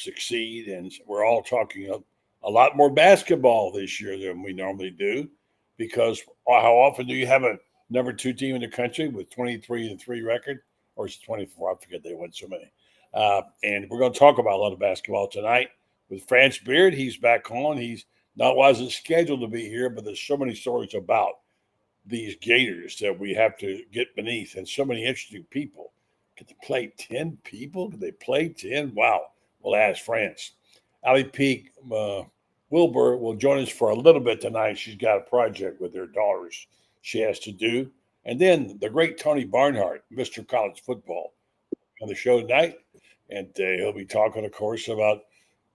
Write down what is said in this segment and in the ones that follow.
succeed. And we're all talking a lot more basketball this year than we normally do, because how often do you have a number two team in the country with 23-3 record, or is it 24? I forget, they won so many. And we're going to talk about a lot of basketball tonight with France Beard. He's back on. He's not wasn't scheduled to be here, but there's so many stories about these Gators that we have to get beneath, and so many interesting people. Could they play 10 people? Could they play 10? Wow. We'll ask France. Allie Peak Wilbur will join us for a little bit tonight. She's got a project with her daughters she has to do. And then the great Tony Barnhart, Mr. College Football, on the show tonight. And he'll be talking, of course, about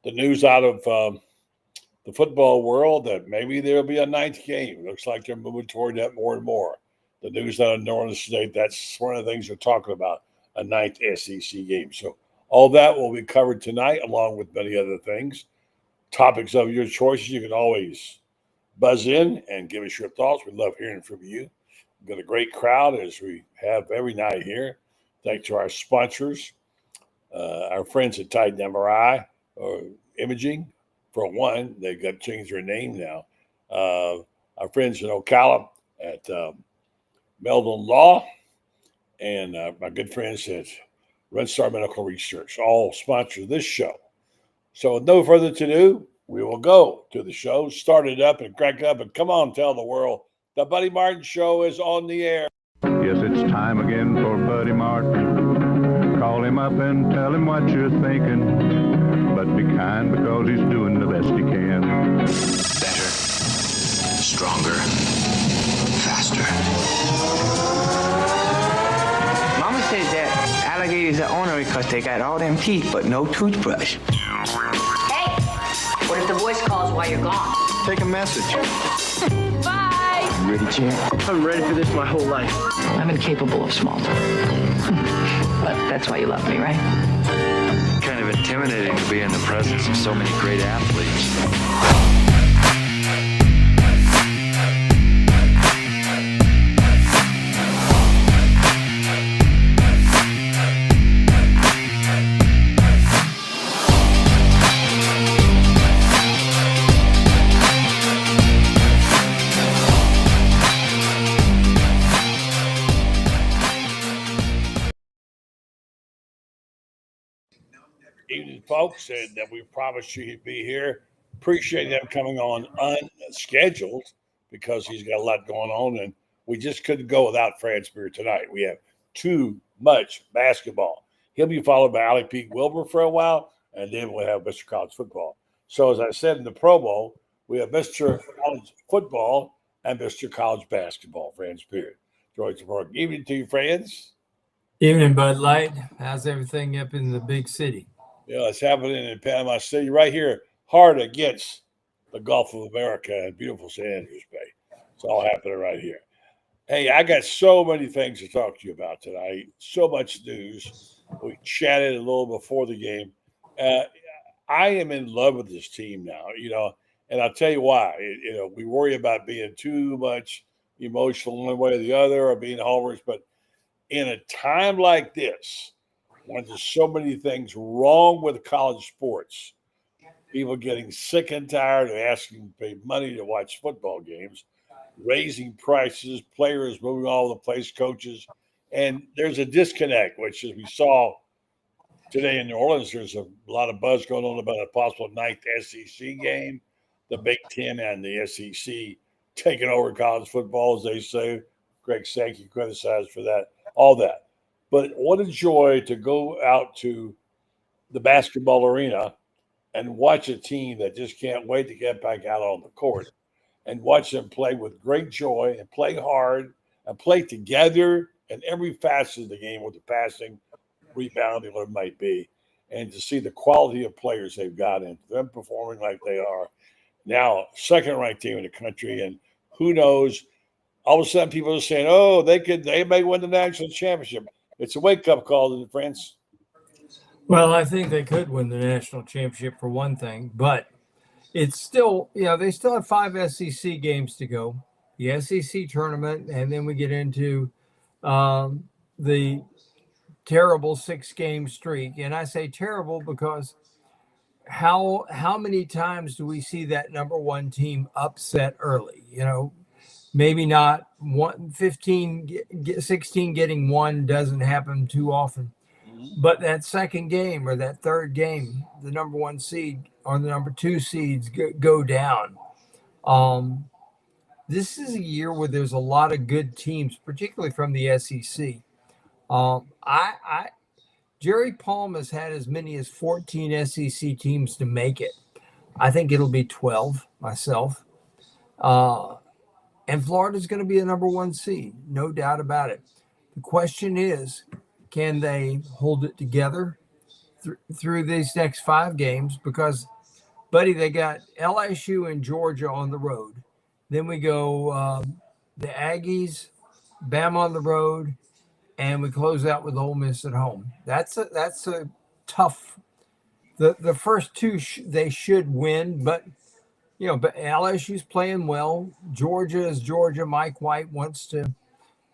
the news out of the football world that maybe there'll be a ninth game. Looks like they're moving toward that more and more. The news out of Northern State, that's one of the things they're talking about, a ninth SEC game. So all that will be covered tonight, along with many other things. Topics of your choices. You can always buzz in and give us your thoughts. We love hearing from you. We've got a great crowd, as we have every night here. Thanks to our sponsors, our friends at Titan MRI Imaging. For one, they've got to change their name now. Our friends in Ocala at Meldon Law, and my good friends at Red Star Medical Research, all sponsor this show. So with no further ado, we will go to the show, start it up and crank up, and come on, tell the world the Buddy Martin Show is on the air. Yes, it's time again for Buddy Martin. Call him up and tell him what you're thinking, but be kind because he's doing the best he can. Better, stronger, faster. Mama says that alligators are ornery because they got all them teeth but no toothbrush. Hey, what if the voice calls while you're gone? Take a message. Bye. You ready, champ? I'm ready for this my whole life. I'm incapable of small talk. But that's why you love me, right? Kind of intimidating to be in the presence of so many great athletes. Evening, folks, and that we promised you he'd be here. Appreciate him coming on unscheduled because he's got a lot going on, and we just couldn't go without France Beard tonight. We have too much basketball. He'll be followed by Allie Peak Wilbur for a while, and then we'll have Mr. College Football. So as I said in the promo, we have Mr. College Football and Mr. College Basketball, France Beard. George Park. Evening to you, friends. Evening, Bud Light. How's everything up in the big city? Yeah, it's happening in Panama City, right here, hard against the Gulf of America and beautiful San Andreas Bay. It's all happening right here. Hey, I got so many things to talk to you about tonight. So much news. We chatted a little before the game. I am in love with this team now, and I'll tell you why. We worry about being too much emotional one way or the other or being homers, but in a time like this, when there's so many things wrong with college sports, people getting sick and tired of asking to pay money to watch football games, raising prices, players moving all over the place, coaches, and there's a disconnect, which as we saw today in New Orleans, there's a lot of buzz going on about a possible ninth SEC game, the Big Ten and the SEC taking over college football, as they say. Greg Sankey criticized for that, all that. But what a joy to go out to the basketball arena and watch a team that just can't wait to get back out on the court and watch them play with great joy and play hard and play together in every facet of the game, with the passing, rebounding, what it might be, and to see the quality of players they've got and them performing like they are. Now, second-ranked team in the country, and who knows, all of a sudden people are saying, oh, they may win the national championship. It's a wake-up call to the France. Well, I think they could win the national championship for one thing, but it's still, they still have 5 SEC games to go, the SEC tournament, and then we get into the terrible 6-game streak. And I say terrible because how many times do we see that number one team upset early? Maybe not 16 getting one doesn't happen too often. But that second game or that third game, the number one seed or the number two seeds go down. This is a year where there's a lot of good teams, particularly from the SEC. I Jerry Palm has had as many as 14 SEC teams to make it. I think it'll be 12 myself. And Florida's going to be a number one seed, no doubt about it. The question is, can they hold it together through these next 5 games? Because, buddy, they got LSU and Georgia on the road. Then we go the Aggies, Bama on the road, and we close out with Ole Miss at home. That's a tough. The first 2 they should win, but LSU's playing well. Georgia is Georgia. Mike White wants to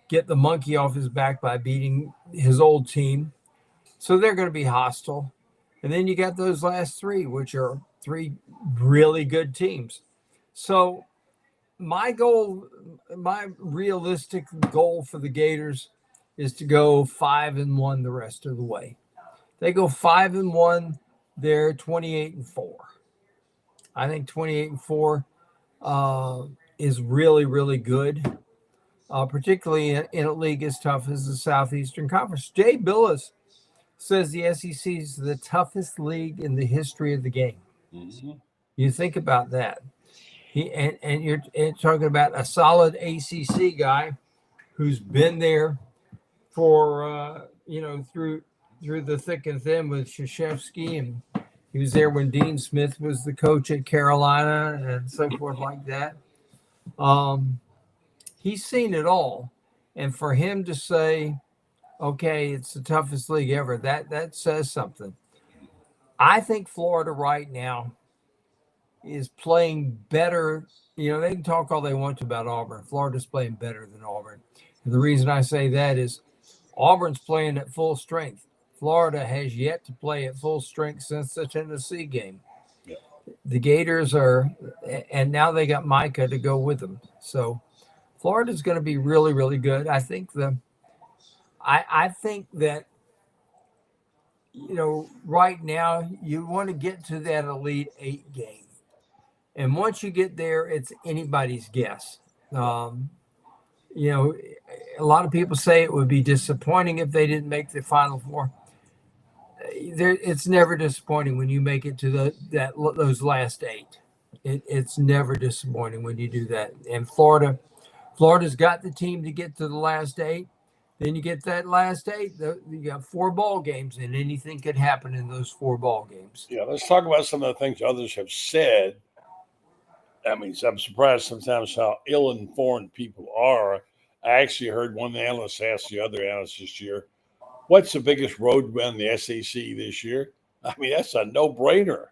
get the monkey off his back by beating his old team. So they're going to be hostile. And then you got those last 3, which are 3 really good teams. So my realistic goal for the Gators is to go 5-1 the rest of the way. They go 5-1, they're 28-4. I think 28-4 is really, really good, particularly in a league as tough as the Southeastern Conference. Jay Billis says the SEC is the toughest league in the history of the game. Mm-hmm. You think about that. You're talking about a solid ACC guy who's been there for through the thick and thin with Krzyzewski, and he was there when Dean Smith was the coach at Carolina and so forth like that. He's seen it all, and for him to say, "Okay, it's the toughest league ever," that says something. I think Florida right now is playing better. They can talk all they want to about Auburn. Florida's playing better than Auburn. And the reason I say that is Auburn's playing at full strength. Florida has yet to play at full strength since the Tennessee game. Yeah. The Gators are, and now they got Micah to go with them. So Florida's going to be really, really good. I think I think that, right now you want to get to that Elite 8 game. And once you get there, it's anybody's guess. A lot of people say it would be disappointing if they didn't make the Final Four. It's never disappointing when you make it to those last 8. It's never disappointing when you do that. And Florida's got the team to get to the last 8. Then you get that last 8. You got 4 ball games, and anything could happen in those 4 ball games. Yeah, let's talk about some of the things others have said. I mean, I'm surprised sometimes how ill-informed people are. I actually heard one analyst ask the other analyst this year, what's the biggest road win in the SEC this year? I mean, that's a no-brainer.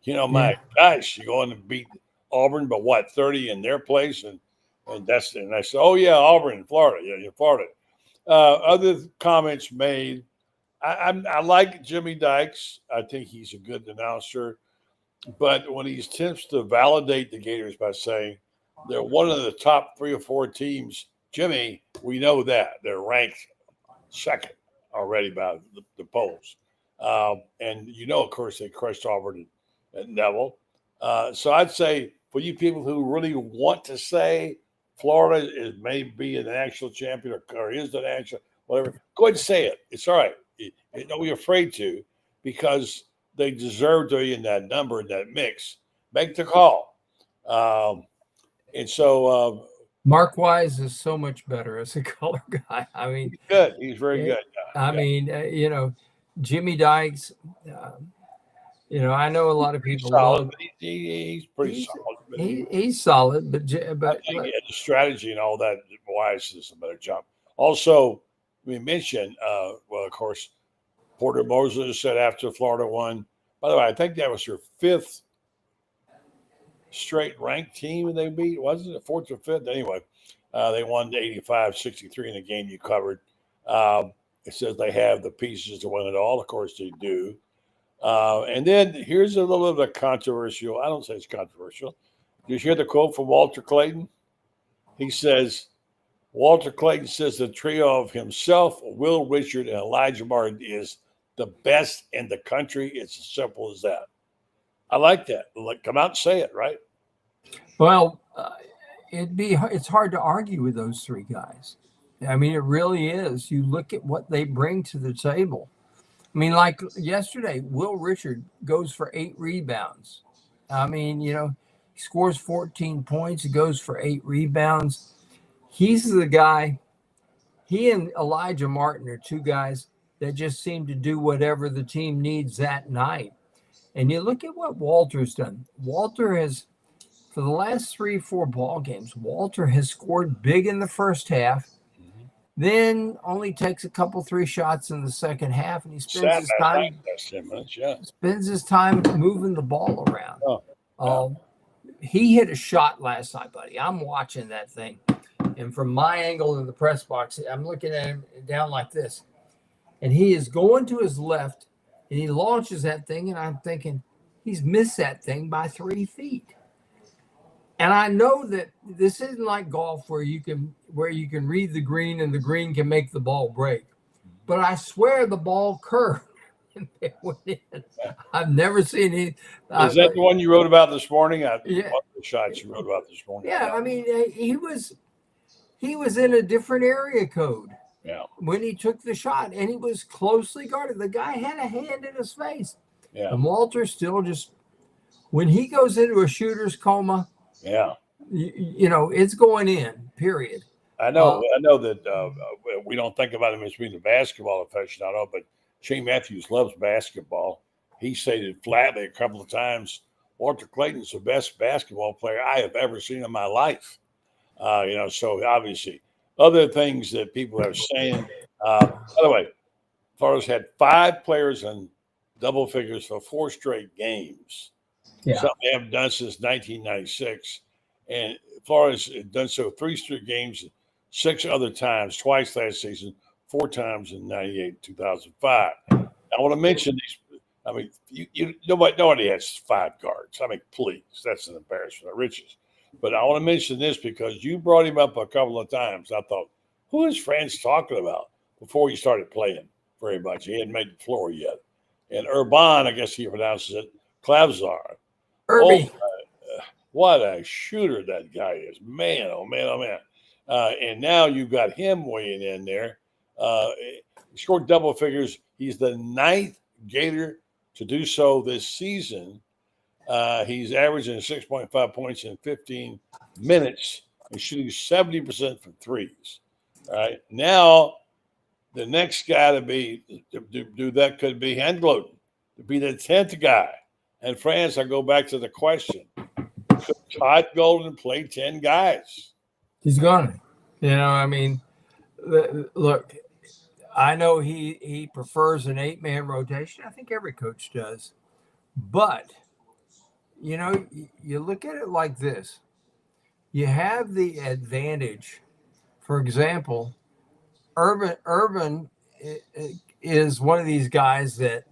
My gosh, you go in and beat Auburn, but what, 30 in their place? And I said, oh, yeah, Auburn in Florida. Yeah, Florida. Other comments made, I like Jimmy Dykes. I think he's a good announcer. But when he attempts to validate the Gators by saying they're one of the top 3 or 4 teams, Jimmy, we know that. They're ranked second already by the polls. And, of course, they crushed Auburn and Neville. So I'd say for you people who really want to say Florida may be a national champion or is the national, whatever, go ahead and say it. It's all right. Don't be afraid to, because they deserve to be in that number, in that mix. Make the call. And so Mark Wise is so much better as a color guy. I mean, he's good. He's very good. I mean, Jimmy Dykes, I know a lot lot of people solid, he's pretty solid. He's solid, but I think the strategy and all that, Wise does a better job. Also, we mentioned, of course, Porter Moses said after Florida won. By the way, I think that was her 5th straight ranked team they beat. Wasn't it 4th or 5th? Anyway, they won 85-63 in the game you covered. It says they have the pieces to win it all. Of course, they do. And then here's a little bit of controversial. I don't say it's controversial. Did you hear the quote from Walter Clayton? He says, Walter Clayton says the trio of himself, Will Richard, and Elijah Martin is the best in the country. It's as simple as that. I like that. Come out and say it, right? Well, it's hard to argue with those three guys. I mean, it really is. You look at what they bring to the table. I mean, like yesterday, Will Richard goes for 8 rebounds. I mean, he scores 14 points. He goes for 8 rebounds. He's the guy. He and Elijah Martin are two guys that just seem to do whatever the team needs that night. And you look at what Walter's done. Walter has, for the last 3-4 ball games, Walter has scored big in the first half, then only takes a couple 3 shots in the second half, and he spends his time moving the ball around. He hit a shot last night, buddy. I'm watching that thing, and from my angle in the press box, I'm looking at him down like this, and he is going to his left, and he launches that thing, and I'm thinking he's missed that thing by 3 feet. And I know that this isn't like golf where you can read the green and the green can make the ball break. But I swear the ball curved and it went in. I've never seen it. Is that the one you wrote about this morning? Yeah. The shots you wrote about this morning. Yeah, I mean, he was in a different area code. Yeah. When he took the shot, and he was closely guarded. The guy had a hand in his face. Yeah. And Walter still just, when he goes into a shooter's coma, yeah, it's going in, period. I know that we don't think about him as being a basketball aficionado, but Shane Matthews loves basketball. He stated flatly a couple of times, Walter Clayton's the best basketball player I have ever seen in my life. So obviously other things that people are saying. By the way, Florida's had 5 players in double figures for 4 straight games. Yeah. Something they haven't done since 1996. And Florida's done so 3 straight games, 6 other times, twice last season, 4 times in 98, 2005. I want to mention these. I mean, nobody has 5 guards. I mean, please, that's an embarrassment of riches. But I want to mention this because you brought him up a couple of times. I thought, who is France talking about before he started playing very much? He hadn't made the floor yet. And Urban, I guess he pronounces it, Klavzar. Irby. What a shooter that guy is. Man, oh, man, oh, man. And now you've got him weighing in there. He scored double figures. He's the 9th Gator to do so this season. He's averaging 6.5 points in 15 minutes and shooting 70% from threes. All right. Now, the next guy to do that could be Hendloten, to be the 10th guy. And France, I go back to the question. Could Todd Golden play 10 guys? He's gonna. I mean, look, I know he prefers an 8-man rotation. I think every coach does. But, you look at it like this. You have the advantage. For example, Urban is one of these guys that,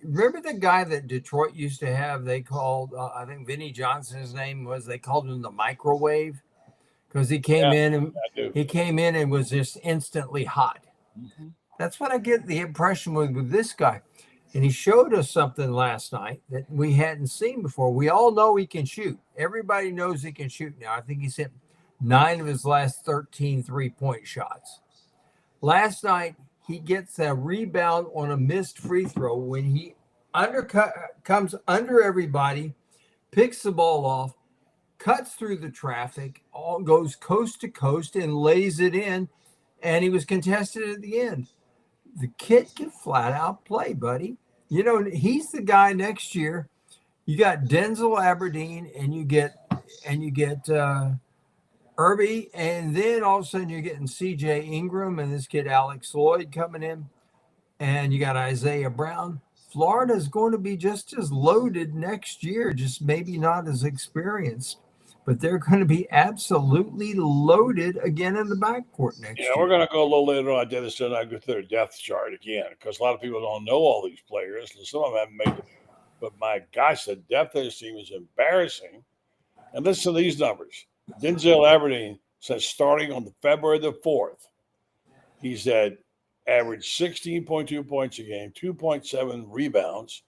remember the guy that Detroit used to have? They called, I think Vinnie Johnson, his name was. They called him the microwave because he came in and was just instantly hot. Mm-hmm. That's what I get the impression with this guy. And he showed us something last night that we hadn't seen before. We all know he can shoot. Everybody knows he can shoot now. I think he's hit 9 of his last 13 3-point shots. Last night, he gets a rebound on a missed free throw when he comes under everybody, picks the ball off, cuts through the traffic, goes coast to coast and lays it in, and he was contested at the end. The kid can flat out play, buddy. He's the guy next year. You got Denzel Aberdeen and you get Irby, and then all of a sudden you're getting C.J. Ingram and this kid Alex Lloyd coming in, and you got Isaiah Brown. Florida is going to be just as loaded next year, just maybe not as experienced. but they're going to be absolutely loaded again in the backcourt next Yeah, year. we're going to go a little later on. I did this, and I go through their depth chart again because a lot of people don't know all these players, and some of them haven't made it. But my gosh, the depth of this team is embarrassing. And listen to these numbers. Denzel Aberdeen says starting on February the 4th, he's had averaged 16.2 points a game, 2.7 rebounds,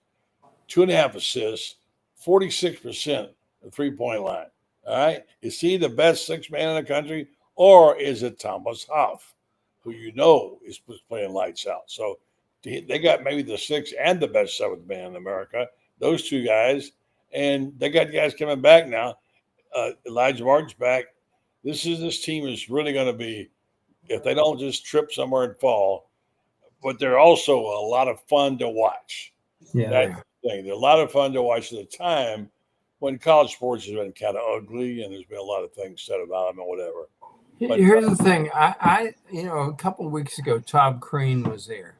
2.5 assists, 46% of three-point line. All right. Is he the best sixth man in the country, or is it Thomas Hoff, who you know is playing lights out? So they got maybe the sixth and the best seventh man in America, those two guys. And they got guys coming back now. Elijah Martin's back. This team is really going to be, if they don't just trip somewhere and fall, but they're also a lot of fun to watch. Yeah. That's the thing. They're a lot of fun to watch at the time when college sports has been kind of ugly and there's been a lot of things said about them and whatever. But here's the thing. I a couple of weeks ago, Tom Crean was there,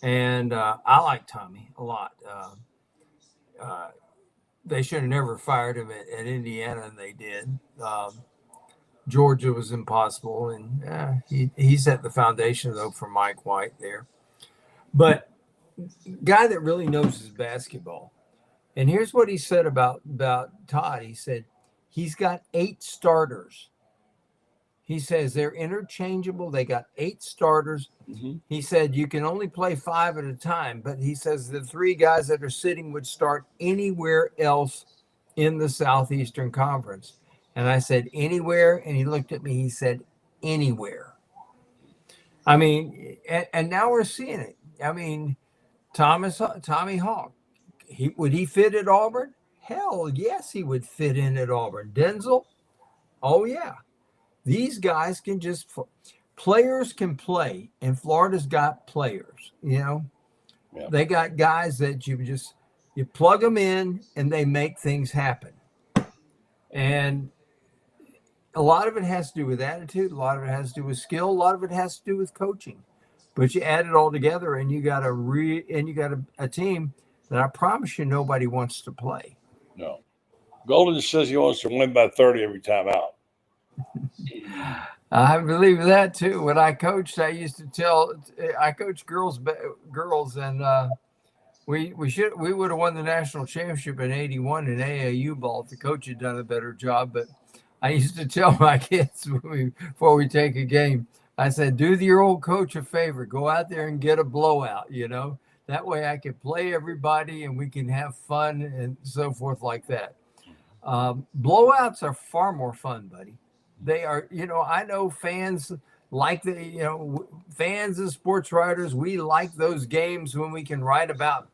and I like Tommy a lot. They should have never fired him at Indiana, and they did. Georgia was impossible, and he set the foundation, though, for Mike White there. But guy that really knows his basketball. And here's what he said about Todd. He said he's got 8 starters. He says they're interchangeable. They got 8 starters. Mm-hmm. He said you can only play 5 at a time, but he says the 3 guys that are sitting would start anywhere else in the Southeastern Conference. And I said, anywhere? And he looked at me. He said, anywhere. I mean, and now we're seeing it. I mean, Tommy Hawk, would he fit at Auburn? Hell, yes, he would fit in at Auburn. Denzel? Oh, yeah. These guys can players can play, and Florida's got players, Yeah. They got guys that you plug them in and they make things happen. And a lot of it has to do with attitude. A lot of it has to do with skill. A lot of it has to do with coaching. But you add it all together, and you got a team that I promise you nobody wants to play. No. Golden says he wants to win by 30 every time out. I believe that too. When I coached, I coached girls, and we would have won the national championship in '81 in AAU ball if the coach had done a better job. But I used to tell my kids before we take a game, I said, do your old coach a favor, go out there and get a blowout. That way I can play everybody and we can have fun and so forth like that. Blowouts are far more fun, buddy. They are, I know fans like fans and sports writers, we like those games when we can write about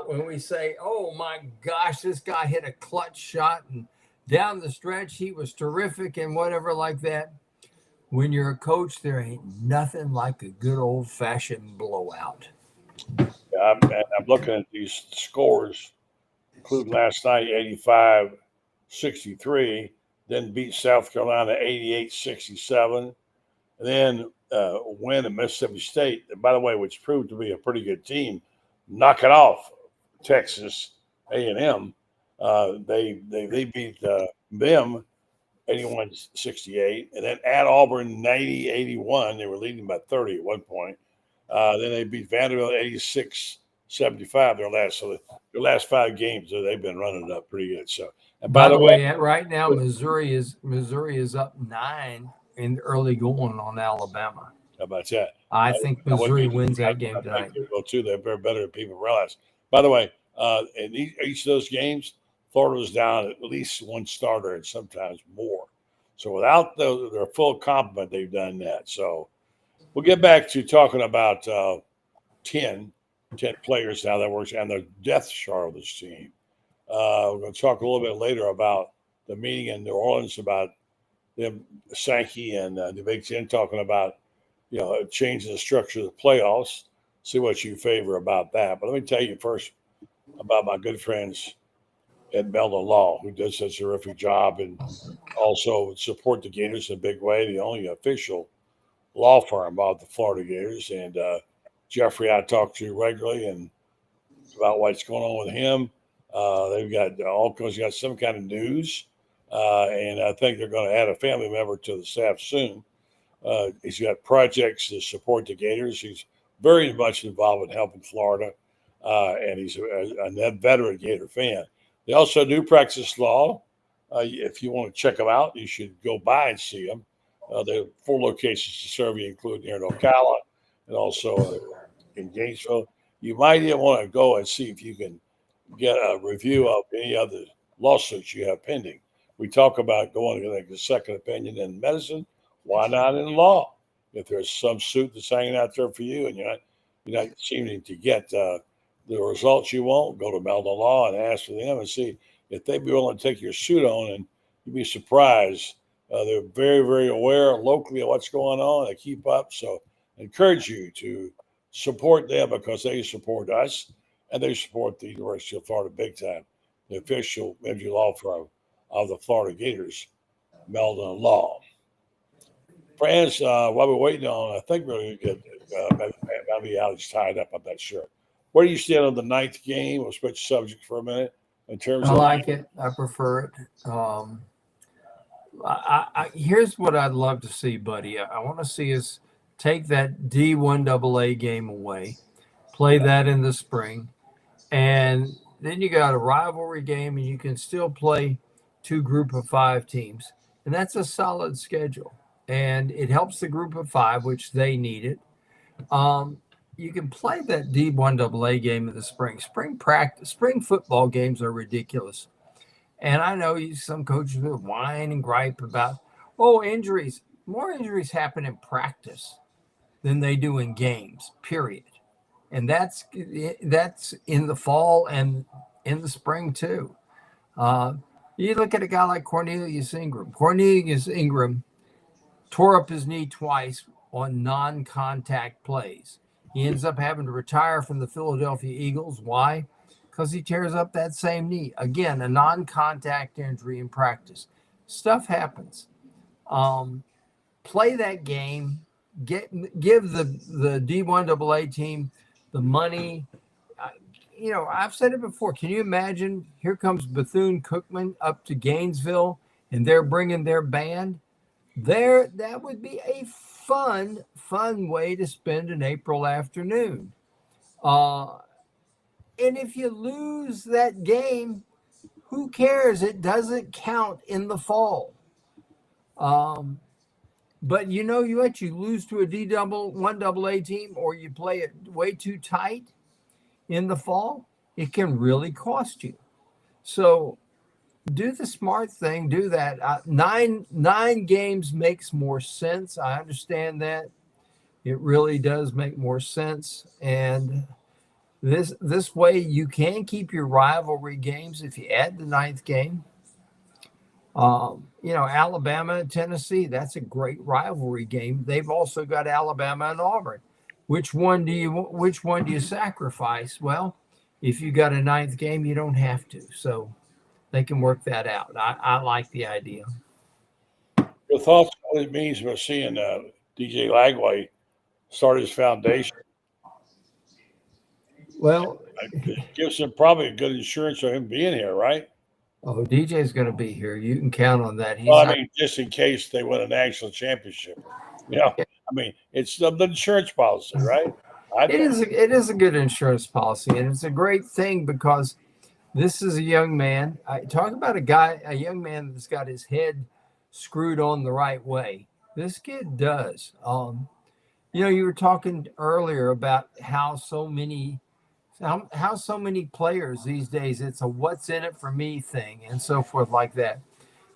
when we say, oh my gosh, this guy hit a clutch shot and down the stretch, he was terrific and whatever like that. When you're a coach, there ain't nothing like a good old-fashioned blowout. Yeah, I'm looking at these scores, including last night, 85-63, then beat South Carolina 88-67, and then win at Mississippi State, by the way, which proved to be a pretty good team, knock it off Texas A&M. They beat them 81-68, and then at Auburn 90-81. They were leading by 30 at one point. Then they beat Vanderbilt 86-75. Their last 5 games, they've been running it up pretty good. So, and by the way, right now Missouri is up 9 in the early going on Alabama. How about that? I think Missouri wins that game tonight. They will too. They're better than people realize. By the way, in each of those games, Florida was down at least one starter and sometimes more. So without their full complement, they've done that. So we'll get back to talking about 10 players now that works and the depth chart of this team. We're going to talk a little bit later about the meeting in New Orleans, about them, Sankey and the Big Ten talking about, changing the structure of the playoffs. See what you favor about that. But let me tell you first about my good friends at Melvin Law, who does such a terrific job and also support the Gators in a big way. The only official law firm about the Florida Gators. And Jeffrey, I talk to regularly and about what's going on with him. They've got some kind of news and I think they're going to add a family member to the staff soon. He's got projects to support the Gators. He's very much involved in helping Florida, and he's a veteran Gator fan. They also do practice law. If you want to check them out, you should go by and see them. There are 4 locations to serve you, including here in Ocala and also in Gainesville. You might even want to go and see if you can get a review of any other lawsuits you have pending. We talk about going to like a second opinion in medicine. Why not in law? If there's some suit that's hanging out there for you and you're not seeming to get the results you want, go to Melda Law and ask for them and see if they'd be willing to take your suit on, and you'd be surprised. They're very, very aware locally of what's going on. They keep up. So I encourage you to support them because they support us and they support the University of Florida big time, the official MG law firm of the Florida Gators, Melda Law. Friends, while we're waiting on, I think we're going to get maybe Alex tied up. I'm not sure. Where do you stand on the 9th game? We'll switch subjects for a minute. In terms I of like it. I prefer it. Here's what I'd love to see, buddy. I want to see us take that D1AA game away, play that in the spring, and then you got a rivalry game, and you can still play 2 group of 5 teams, and that's a solid schedule, and it helps the group of 5, which they need it. You can play that D1AA game in the spring. Spring football games are ridiculous. And I know some coaches will whine and gripe about, injuries. More injuries happen in practice than they do in games, period. And that's in the fall and in the spring too. You look at a guy like Cornelius Ingram. Cornelius Ingram tore up his knee twice on non-contact plays. He ends up having to retire from the Philadelphia Eagles. Why? Because he tears up that same knee. Again, a non-contact injury in practice. Stuff happens. Play that game. Give the D1AA team the money. I've said it before. Can you imagine? Here comes Bethune-Cookman up to Gainesville, and they're bringing their band. That would be a fun way to spend an April afternoon. And if you lose that game, who cares? It doesn't count in the fall. But you lose to a D1AA team, or you play it way too tight in the fall, it can really cost you. So do the smart thing. Do that. 9 games makes more sense. I understand that. It really does make more sense. And this way you can keep your rivalry games if you add the 9th game. Alabama and Tennessee, that's a great rivalry game. They've also got Alabama and Auburn. Which one do you sacrifice? Well, if you got a 9th game, you don't have to. So they can work that out. I like the idea. Your thoughts on what it means we're seeing DJ Lagway start his foundation? Well, it gives him probably a good insurance of him being here, right? Oh, DJ's going to be here. You can count on that. Just in case they win a national championship. It's the insurance policy, right? It is a good insurance policy, and it's a great thing because this is a young man. I talk about a young man that's got his head screwed on the right way. This kid does. You were talking earlier about how so many players these days, it's a what's in it for me thing and so forth like that.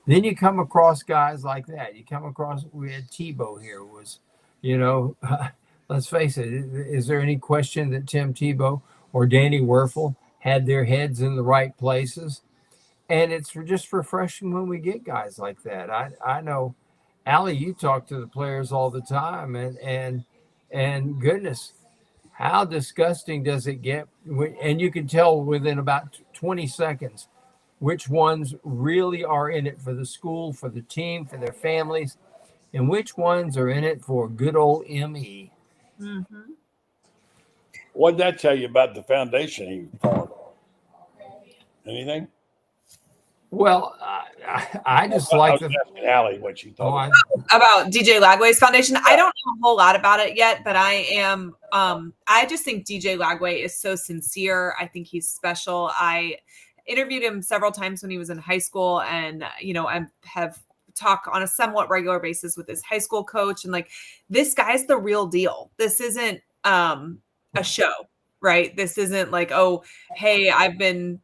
Then you come across guys like that. We had Tebow here let's face it. Is there any question that Tim Tebow or Danny Werfel had their heads in the right places? And it's just refreshing when we get guys like that. I know, Allie, you talk to the players all the time, and goodness, how disgusting does it get? And you can tell within about 20 seconds which ones really are in it for the school, for the team, for their families, and which ones are in it for good old ME. Mm-hmm. What did that tell you about the foundation he formed? Anything? Well, I just I like was the. asking Allie what she Oh, thought. About DJ Lagway's foundation. I don't know a whole lot about it yet, but I am I just think DJ Lagway is so sincere. I think he's special. I interviewed him several times when he was in high school, and I have talked on a somewhat regular basis with his high school coach, and like, this guy's the real deal. This isn't a show. Right. This isn't like, oh, hey, I've been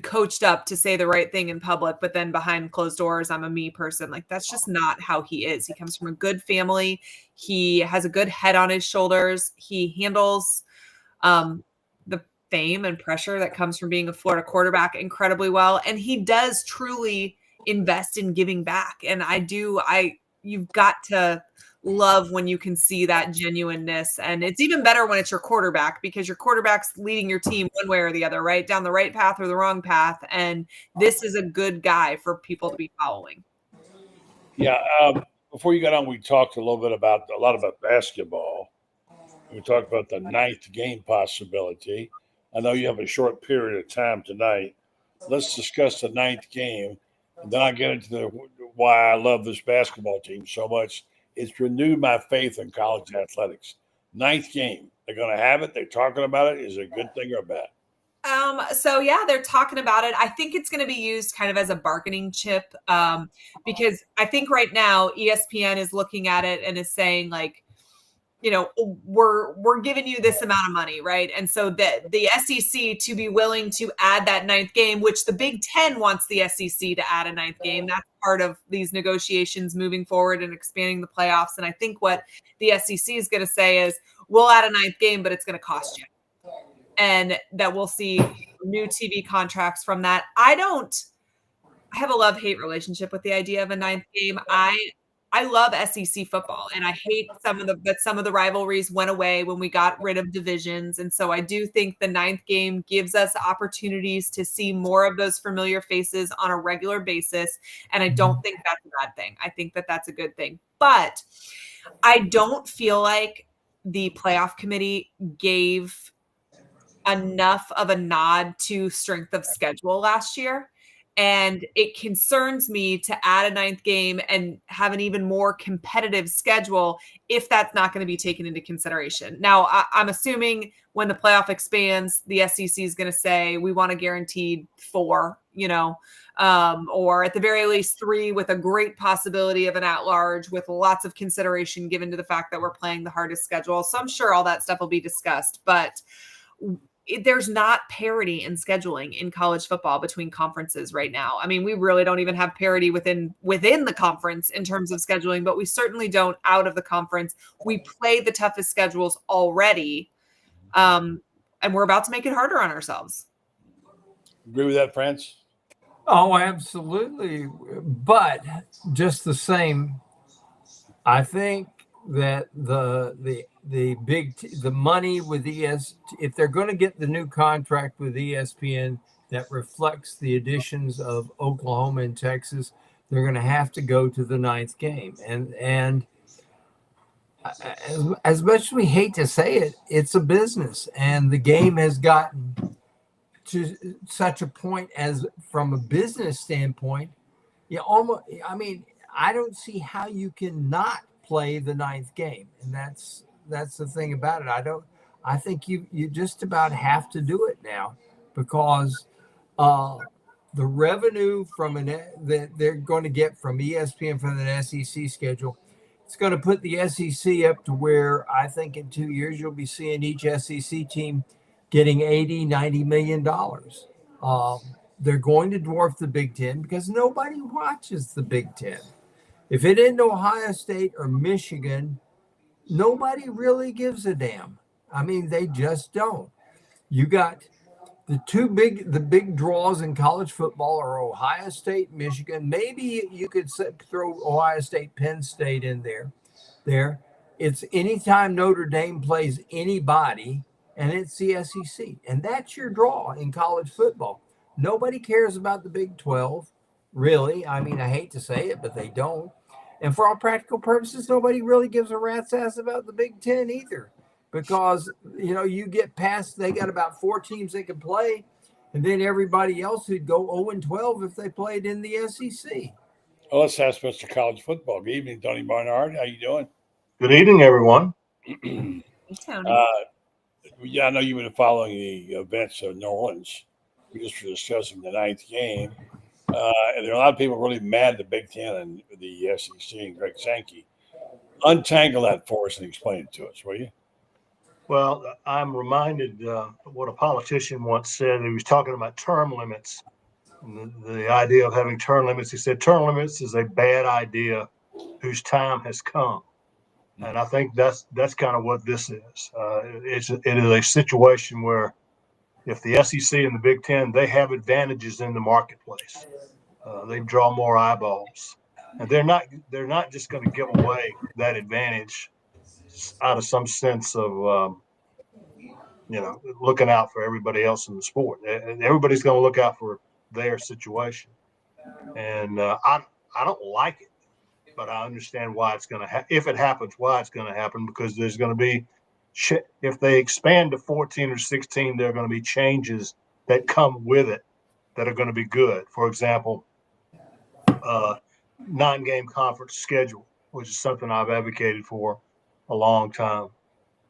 coached up to say the right thing in public, but then behind closed doors, I'm a me person. Like, that's just not how he is. He comes from a good family. He has a good head on his shoulders. He handles the fame and pressure that comes from being a Florida quarterback incredibly well. And he does truly invest in giving back. And you've got to love when you can see that genuineness. And it's even better when it's your quarterback, because your quarterback's leading your team one way or the other, right? Down the right path or the wrong path. And this is a good guy for people to be following. Yeah. Before you got on, we talked a lot about basketball. We talked about the ninth game possibility. I know you have a short period of time tonight. Let's discuss the ninth game, and then I'll get into why I love this basketball team so much. It's renewed my faith in college athletics. Ninth game. They're going to have it. They're talking about it. Is it a good thing or bad? So yeah, they're talking about it. I think it's going to be used kind of as a bargaining chip, because I think right now ESPN is looking at it and is saying, like, we're giving you this amount of money, right? And so the SEC to be willing to add that ninth game, which the Big Ten wants the SEC to add a ninth game. That's part of these negotiations moving forward and expanding the playoffs. And I think what the SEC is going to say is, we'll add a ninth game, but it's going to cost you. And that we'll see new TV contracts from that. I have a love-hate relationship with the idea of a ninth game. I love SEC football, and I hate that some of the rivalries went away when we got rid of divisions. And so I do think the ninth game gives us opportunities to see more of those familiar faces on a regular basis. And I don't think that's a bad thing. I think that that's a good thing. But I don't feel like the playoff committee gave enough of a nod to strength of schedule last year. And it concerns me to add a ninth game and have an even more competitive schedule if that's not going to be taken into consideration. Now, I'm assuming when the playoff expands, the SEC is going to say, we want a guaranteed 4, or at the very least 3, with a great possibility of an at-large, with lots of consideration given to the fact that we're playing the hardest schedule. So I'm sure all that stuff will be discussed, but there's not parity in scheduling in college football between conferences right now. I mean, we really don't even have parity within the conference in terms of scheduling, but we certainly don't out of the conference. We play the toughest schedules already, and we're about to make it harder on ourselves. Agree with that, France? Oh, absolutely. But just the same, I think that the money with if they're going to get the new contract with ESPN that reflects the additions of Oklahoma and Texas, they're going to have to go to the ninth game. And as much as we hate to say it, it's a business, and the game has gotten to such a point as, from a business standpoint, I don't see how you can not play the ninth game. And that's the thing about it. I think you just about have to do it now, because the revenue that they're going to get from ESPN from the SEC schedule, it's going to put the SEC up to where I think in 2 years you'll be seeing each SEC team getting $80-90 million. They're going to dwarf the Big Ten because nobody watches the Big Ten. If it isn't Ohio State or Michigan, nobody really gives a damn. I mean, they just don't. You got the big draws in college football are Ohio State, Michigan. Maybe you could throw Ohio State, Penn State in there. It's anytime Notre Dame plays anybody, and it's the SEC. And that's your draw in college football. Nobody cares about the Big 12, really. I mean, I hate to say it, but they don't. And for all practical purposes, nobody really gives a rat's ass about the Big 10 either, because, you get past, they got about 4 teams they can play. And then everybody else would go 0-12 if they played in the SEC. Well, let's ask Mr. College Football. Good evening, Tony Barnard. How you doing? Good evening, everyone. Hey, Tony. Yeah, I know you've been following the events of New Orleans. We just were discussing the ninth game. And there are a lot of people really mad at the Big Ten and the SEC and Greg Sankey. Untangle that for us and explain it to us, will you? Well, I'm reminded what a politician once said. He was talking about term limits. And the idea of having term limits. He said term limits is a bad idea whose time has come. And I think that's kind of what this is. It is a situation where if the SEC and the Big Ten, they have advantages in the marketplace. They draw more eyeballs, and they're not just going to give away that advantage out of some sense of looking out for everybody else in the sport. Everybody's going to look out for their situation, and I don't like it, but I understand why it's going to happen. If it happens, why it's going to happen, because there's going to be, if they expand to 14 or 16, there are going to be changes that come with it that are going to be good. For example, 9-game conference schedule, which is something I've advocated for a long time,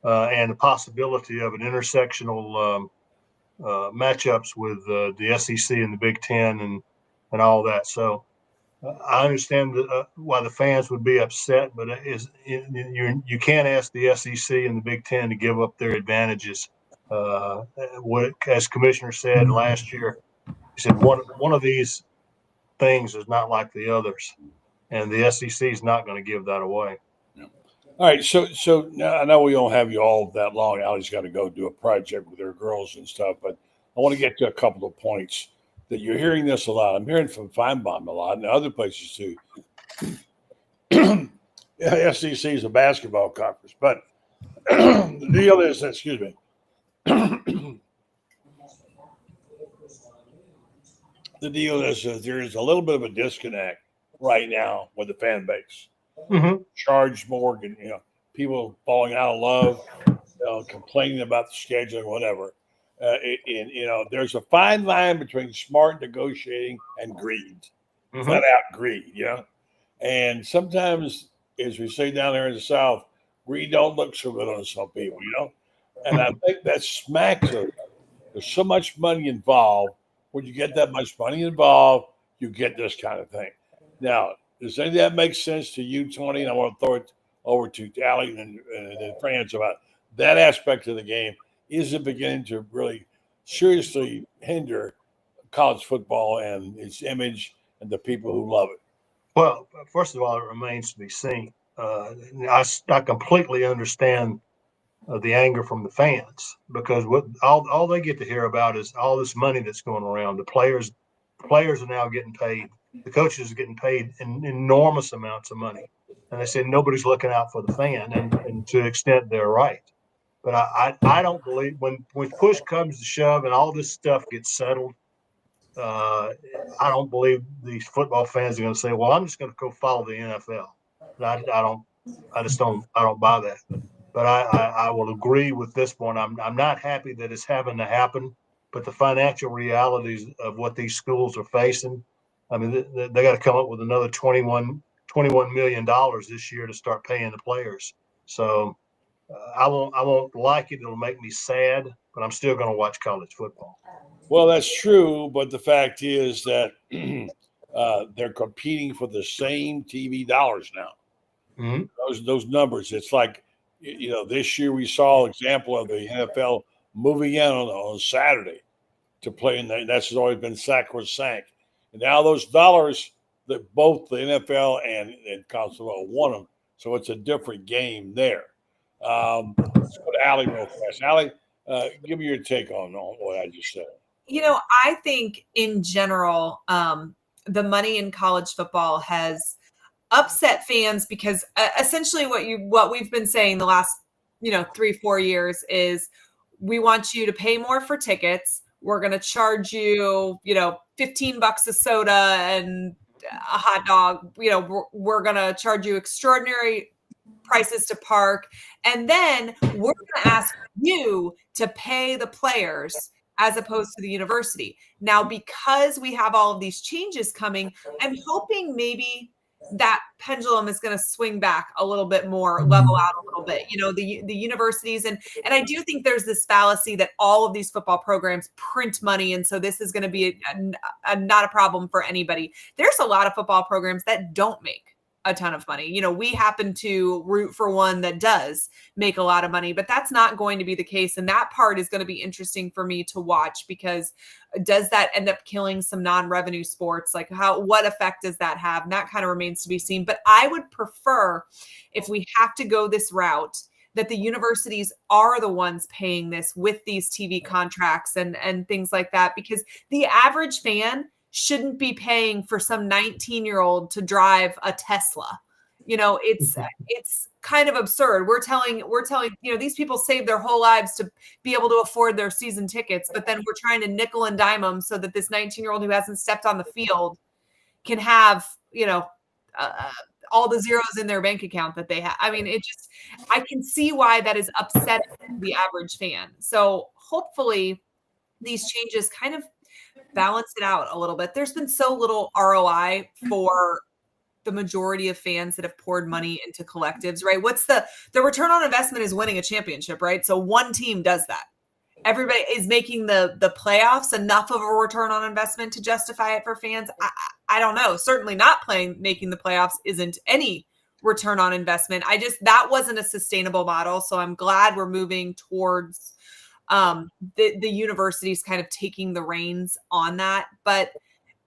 and the possibility of an intersectional matchups with the SEC and the Big Ten and all that. So I understand why the fans would be upset, but you can't ask the SEC and the Big Ten to give up their advantages. As Commissioner said last year, he said one of these things is not like the others, and the SEC is not going to give that away. All right, so now I know we don't have you all that long. Allie's got to go do a project with her girls and stuff, but I want to get to a couple of points that you're hearing this a lot. I'm hearing from Feinbaum a lot and other places too. SEC is a basketball conference, but the deal is, excuse me, the deal is that there is a little bit of a disconnect right now with the fan base. Mm-hmm. Charge more, people falling out of love, complaining about the scheduling, whatever. There's a fine line between smart negotiating and greed, flat out greed, And sometimes, as we say down there in the South, greed don't look so good on some people, And I think that smacks of there's so much money involved. When you get that much money involved, you get this kind of thing. Now, does any of that make sense to you, Tony? And I want to throw it over to Allie and France about that aspect of the game. Is it beginning to really seriously hinder college football and its image and the people who love it? Well, first of all, it remains to be seen. I completely understand the anger from the fans, because what all they get to hear about is all this money that's going around. The players are now getting paid. The coaches are getting paid enormous amounts of money, and they said nobody's looking out for the fan, and to an extent they're right. But I don't believe when push comes to shove and all this stuff gets settled, I don't believe these football fans are going to say, "Well, I'm just going to go follow the NFL." I don't buy that. But I will agree with this point. I'm not happy that it's having to happen, but the financial realities of what these schools are facing, I mean, they got to come up with another $21 million this year to start paying the players. So I won't like it. It'll make me sad, but I'm still going to watch college football. Well, that's true, but the fact is that they're competing for the same TV dollars now. Mm-hmm. Those numbers. It's like, this year we saw an example of the NFL moving in on Saturday to play, and that's always been sacrosanct. And now those dollars that both the NFL and college football won them, so it's a different game there. Let's go to Allie real fast. Allie, give me your take on what I just said. I think in general, the money in college football has upset fans because essentially what we've been saying the last 3-4 years is we want you to pay more for tickets. We're going to charge you $15 a soda and a hot dog. We're going to charge you extraordinary prices to park, and then we're going to ask you to pay the players as opposed to the university. Now, because we have all of these changes coming, I'm hoping maybe that pendulum is going to swing back a little bit more, level out a little bit. The universities, and I do think there's this fallacy that all of these football programs print money, and so this is going to be not a problem for anybody. There's a lot of football programs that don't make a ton of money. We happen to root for one that does make a lot of money, but that's not going to be the case. And that part is going to be interesting for me to watch, because does that end up killing some non-revenue sports? Like what effect does that have? And that kind of remains to be seen. But I would prefer, if we have to go this route, that the universities are the ones paying this with these TV contracts and things like that, because the average fan shouldn't be paying for some 19-year-old to drive a Tesla. It's kind of absurd. We're telling, these people save their whole lives to be able to afford their season tickets, but then we're trying to nickel and dime them so that this 19-year-old who hasn't stepped on the field can have, all the zeros in their bank account that they have. I mean, I can see why that is upsetting the average fan. So hopefully these changes kind of balance it out a little bit. There's been so little ROI for the majority of fans that have poured money into collectives, right? What's the return on investment is winning a championship, right? So one team does that. Everybody is making the playoffs enough of a return on investment to justify it for fans. I don't know. Certainly not making the playoffs isn't any return on investment. That wasn't a sustainable model. So I'm glad we're moving towards the universities kind of taking the reins on that. But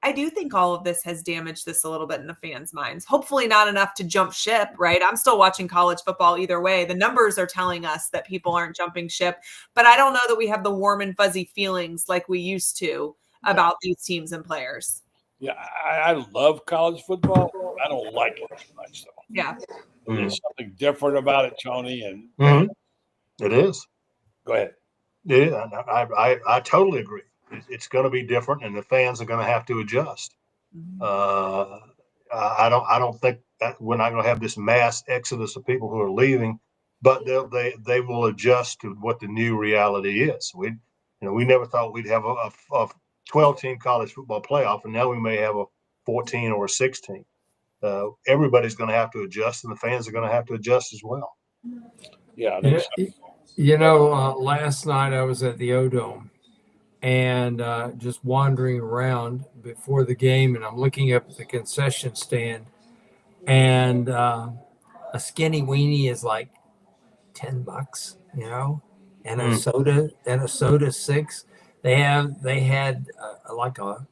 I do think all of this has damaged this a little bit in the fans' minds. Hopefully not enough to jump ship, right? I'm still watching college football either way. The numbers are telling us that people aren't jumping ship, but I don't know that we have the warm and fuzzy feelings like we used to about these teams and players. Yeah, I love college football. I don't like it too much, though. Yeah. There's something different about it, Tony. And It is. Go ahead. Yeah, I totally agree. It's going to be different, and the fans are going to have to adjust. I don't think that we're not going to have this mass exodus of people who are leaving, but they will adjust to what the new reality is. We never thought we'd have a 12-team college football playoff, and now we may have a 14 or a 16. Everybody's going to have to adjust, and the fans are going to have to adjust as well. Yeah, I think so. Last night I was at the O-Dome and just wandering around before the game, and I'm looking up at the concession stand, and a skinny weenie is like $10, and a soda $6. They had like a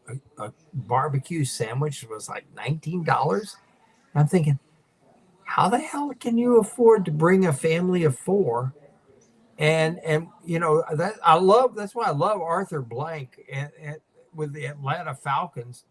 barbecue sandwich was like $19. I'm thinking, how the hell can you afford to bring a family of 4? And that's why I love Arthur Blank with the Atlanta Falcons.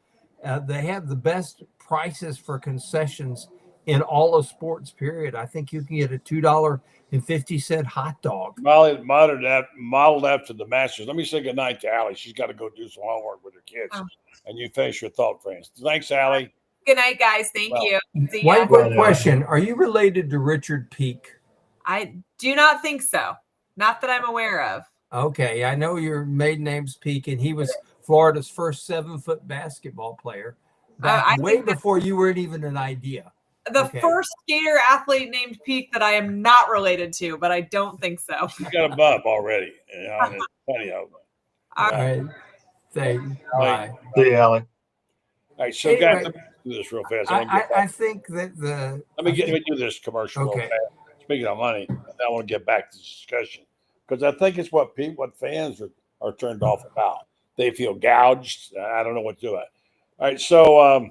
They have the best prices for concessions in all of sports, period. I think you can get a $2.50 hot dog. Modeled after the Masters. Let me say goodnight to Allie. She's got to go do some homework with her kids. And you finish your thought, friends. Thanks, Allie. Good night, guys. Thank you. See One ya. quick question. Are you related to Richard Peak? I do not think so. Not that I'm aware of. Okay. I know your maiden name's Peak, and he was Florida's first 7-foot basketball player way before you weren't even an idea. The first skater athlete named Peak that I am not related to, but I don't think so. You got a bub already. There's plenty of them. All right. Thank you. Bye. See you, Allie. All right, so guys, let me do this real fast. I think that let me do this commercial real fast. Speaking of money, I want to get back to the discussion because I think it's what fans are turned off about. They feel gouged. I don't know what to do. All right, so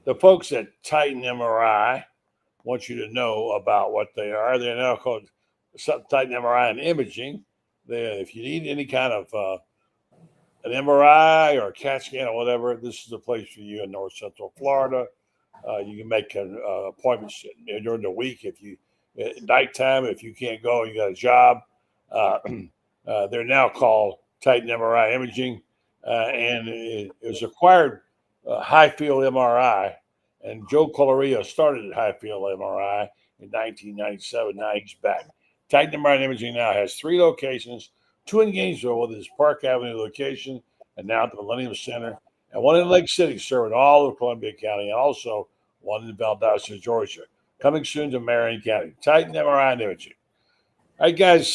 the folks at Titan MRI want you to know about what they are. They're now called Titan MRI and Imaging. If you need any kind of an MRI or a CAT scan or whatever, this is the place for you in North Central Florida. You can make an appointment during the week at nighttime if you can't go, you got a job. They're now called Titan MRI Imaging, and it was acquired Highfield MRI, and Joe Coloria started at Highfield MRI in 1997. Now he's back. Titan MRI Imaging now has 3 locations two in Gainesville with its Park Avenue location, and now at the Millennium Center, and one in Lake City, serving all of Columbia County, and also one in Valdosta, Georgia. Coming soon to Marion County. Titan MRI imaging. All right, guys.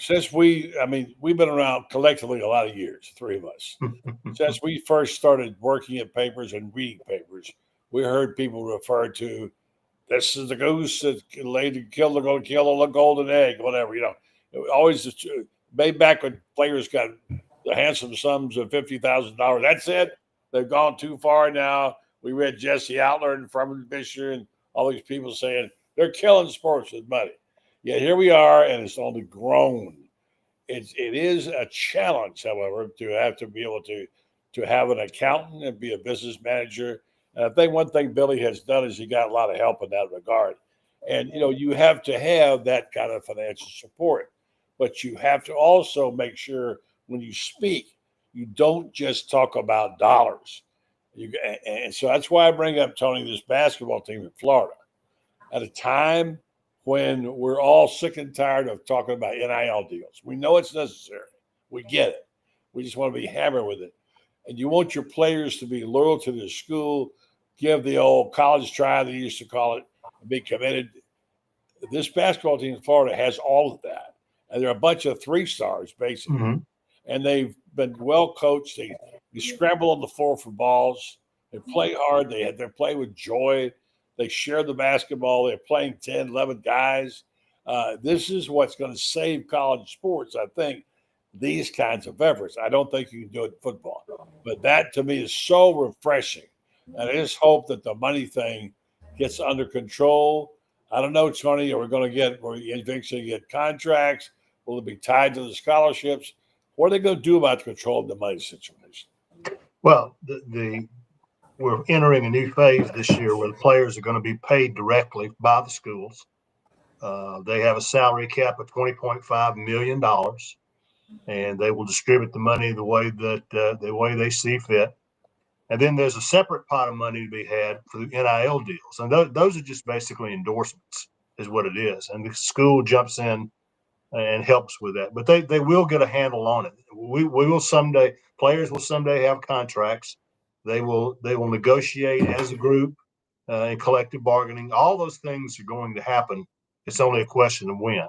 Since we've been around collectively a lot of years, three of us. Since we first started working at papers and reading papers, we heard people refer to this is the goose that killed the golden egg, whatever. It always way back when players got the handsome sums of $50,000. That's it. They've gone too far now. We read Jesse Outler and Furman Fisher and all these people saying they're killing sports with money. Yet here we are, and it's only grown. It is a challenge, however, to have to be able to have an accountant and be a business manager. And I think one thing Billy has done is he got a lot of help in that regard. And, you have to have that kind of financial support. But you have to also make sure when you speak, you don't just talk about dollars. And so that's why I bring up, Tony, this basketball team in Florida. At a time when we're all sick and tired of talking about NIL deals. We know it's necessary. We get it. We just want to be hammered with it. And you want your players to be loyal to their school, give the old college try, they used to call it, and be committed. This basketball team in Florida has all of that. And they're a bunch of 3-stars, basically. Mm-hmm. And they've been well coached. They scramble on the floor for balls. They play hard. They play with joy. They share the basketball. They're playing 10, 11 guys. This is what's going to save college sports, I think, these kinds of efforts. I don't think you can do it in football. But that, to me, is so refreshing. And I just hope that the money thing gets under control. I don't know, Tony, we're eventually get contracts. Will it be tied to the scholarships? What are they going to do about the control of the money situation? Well, we're entering a new phase this year where the players are going to be paid directly by the schools. They have a salary cap of $20.5 million, and they will distribute the money the way they see fit. And then there's a separate pot of money to be had for the NIL deals. And those are just basically endorsements is what it is. And the school jumps in and helps with that. But they will get a handle on it. We will someday, players will someday have contracts. They will negotiate as a group in collective bargaining. All those things are going to happen. It's only a question of when.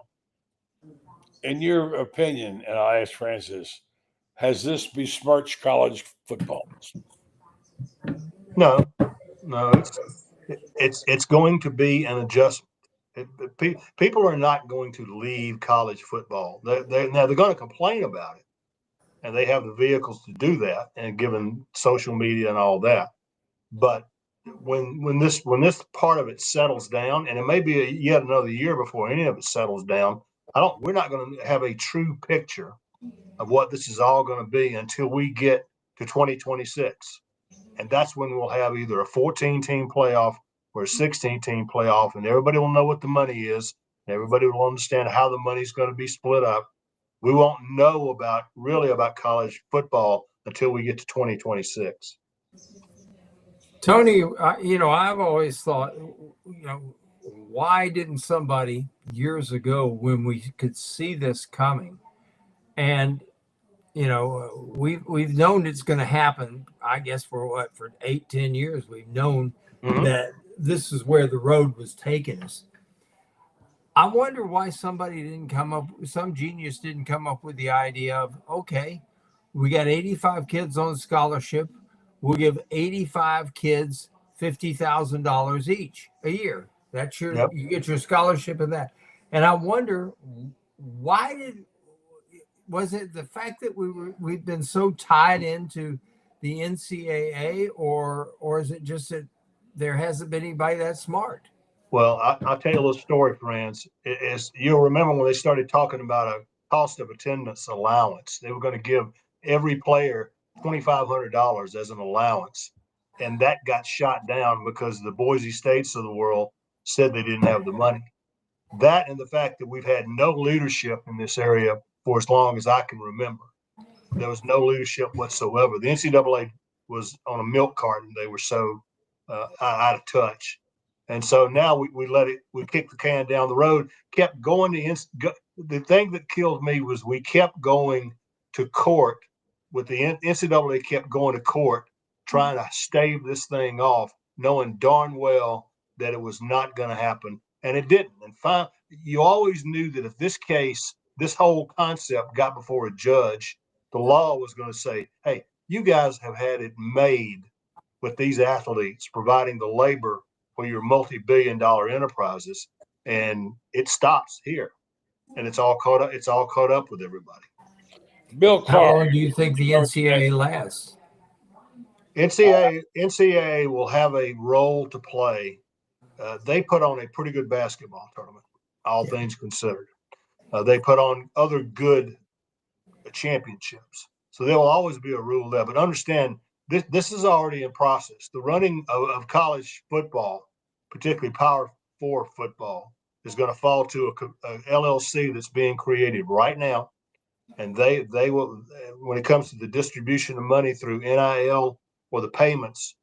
In your opinion, and I'll ask Francis, has this besmirched college football? No. It's going to be an adjustment. People are not going to leave college football. They're going to complain about it, and they have the vehicles to do that, and given social media and all that. But when this part of it settles down, and it may be yet another year before any of it settles down, we're not going to have a true picture of what this is all going to be until we get to 2026. And that's when we'll have either a 14-team playoff or a 16-team playoff, and everybody will know what the money is, and everybody will understand how the money's going to be split up. We won't know about college football until we get to 2026. Tony, I've always thought, why didn't somebody years ago, when we could see this coming, and we've known it's going to happen, I guess, for 8-10 years. We've known that this is where the road was taking us. I wonder why some genius didn't come up with the idea of, okay, we got 85 kids on scholarship. We'll give 85 kids $50,000 each a year. That's you get your scholarship in that. And I wonder, was it the fact that we've been so tied into the NCAA, or is it just that there hasn't been anybody that smart? Well, I'll tell you a little story, friends. You'll remember when they started talking about a cost of attendance allowance. They were going to give every player $2,500 as an allowance, and that got shot down because the Boise States of the world said they didn't have the money. That and the fact that we've had no leadership in this area for as long as I can remember. There was no leadership whatsoever. The NCAA was on a milk carton. They were so out of touch. And so now we let it, we kicked the can down the road, kept going the thing that killed me was we kept going to court with the NCAA kept going to court trying to stave this thing off, knowing darn well that it was not going to happen. And it didn't. And you always knew that if this whole concept got before a judge, the law was going to say, hey, you guys have had it made with these athletes providing the labor for your multi-billion-dollar enterprises, and it stops here, and it's all caught up with everybody. Bill How Carr. long do you think the NCAA lasts? NCAA will have a role to play. They put on a pretty good basketball tournament, all things considered. They put on other good championships, so there will always be a rule there. But understand, this is already in process. The running of college football, particularly Power 4 football, is going to fall to a LLC that's being created right now. And they will, when it comes to the distribution of money through NIL or the payments,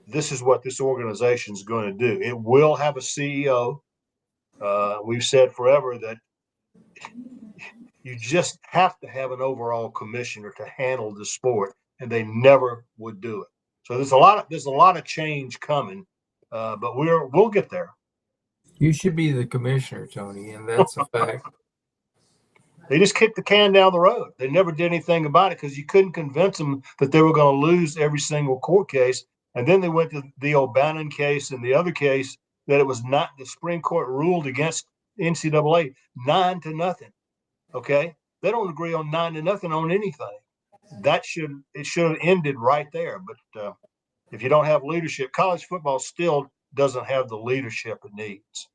this is what this organization is going to do. It will have a CEO. We've said forever that you just have to have an overall commissioner to handle the sport, and they never would do it. So there's a lot of change coming, but we'll get there. You should be the commissioner, Tony, and that's a fact. They just kicked the can down the road. They never did anything about it because you couldn't convince them that they were going to lose every single court case. And then they went to the O'Bannon case and the other case that it was not, the Supreme Court ruled against NCAA 9-0. Okay, they don't agree on 9-0 on anything. It should have ended right there. But if you don't have leadership, college football still doesn't have the leadership it needs.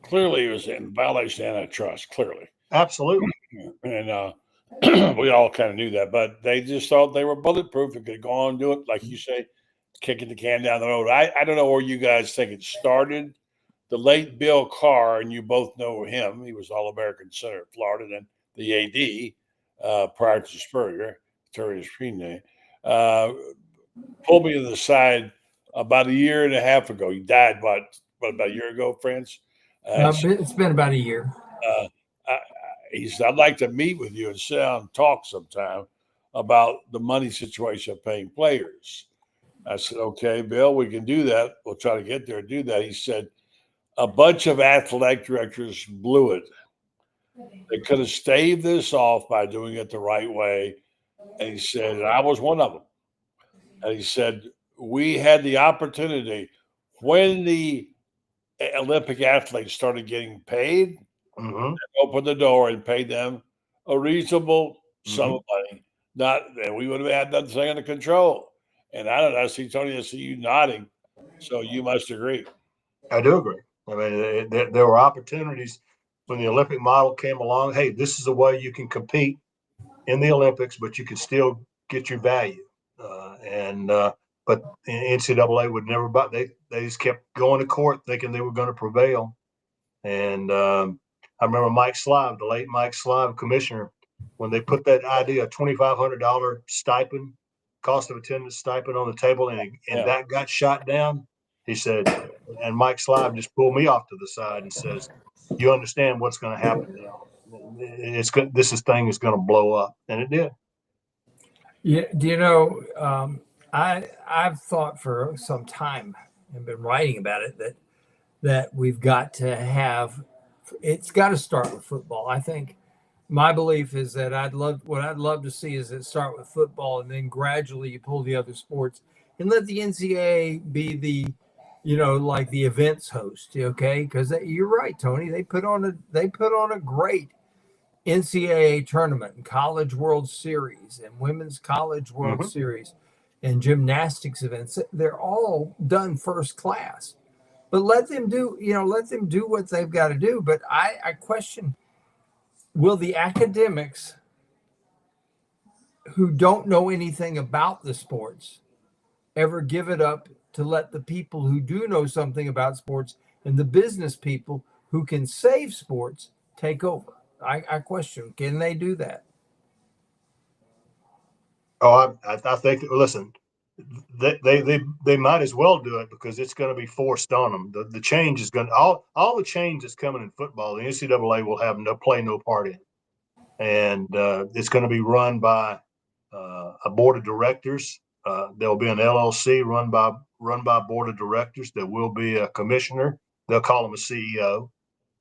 Clearly, it was in violation of antitrust. Clearly, absolutely, and we all kind of knew that. But they just thought they were bulletproof and could go on and do it, like you say, kicking the can down the road. I don't know where you guys think it started. The late Bill Carr, and you both know him. He was All-American center at Florida and the AD prior to Spurrier, Terry Sprine, pulled me to the side about a year and a half ago. He died, about a year ago, friends? It's been about a year. He said, I'd like to meet with you and sit down and talk sometime about the money situation of paying players. I said, okay, Bill, we can do that. We'll try to get there and do that. He said, a bunch of athletic directors blew it. They could have staved this off by doing it the right way. And he said, and I was one of them. And he said, we had the opportunity when the Olympic athletes started getting paid, opened the door and paid them a reasonable sum of money. We would have had that thing under control. And I see Tony, I see you nodding. So you must agree. I do agree. I mean, there were opportunities when the Olympic model came along. Hey, this is a way you can compete in the Olympics, but you can still get your value. But NCAA would never buy. They just kept going to court thinking they were going to prevail. And I remember Mike Slive, the late Mike Slive, commissioner, when they put that idea, $2,500 stipend, cost of attendance stipend on the table, and that got shot down. He said, and Mike Slive just pulled me off to the side and says, "You understand what's going to happen now? This thing is going to blow up," and it did. Yeah, do you know? I've thought for some time and been writing about it that we've got to have. It's got to start with football. I think my belief is that I'd love to see is it start with football and then gradually you pull the other sports and let the NCAA be the, like the events host. Okay, because you're right, Tony. They put on a great NCAA tournament and College World Series and Women's College World Series and gymnastics events. They're all done first class. But let them do what they've got to do. But I question, will the academics who don't know anything about the sports ever give it up to let the people who do know something about sports and the business people who can save sports take over? I question, can they do that? Oh, I think, listen, they might as well do it because it's going to be forced on them. The change is going to all the change that's coming in football. The NCAA will have no part in, and it's going to be run by a board of directors. There'll be an LLC run by a board of directors. There will be a commissioner. They'll call him a CEO,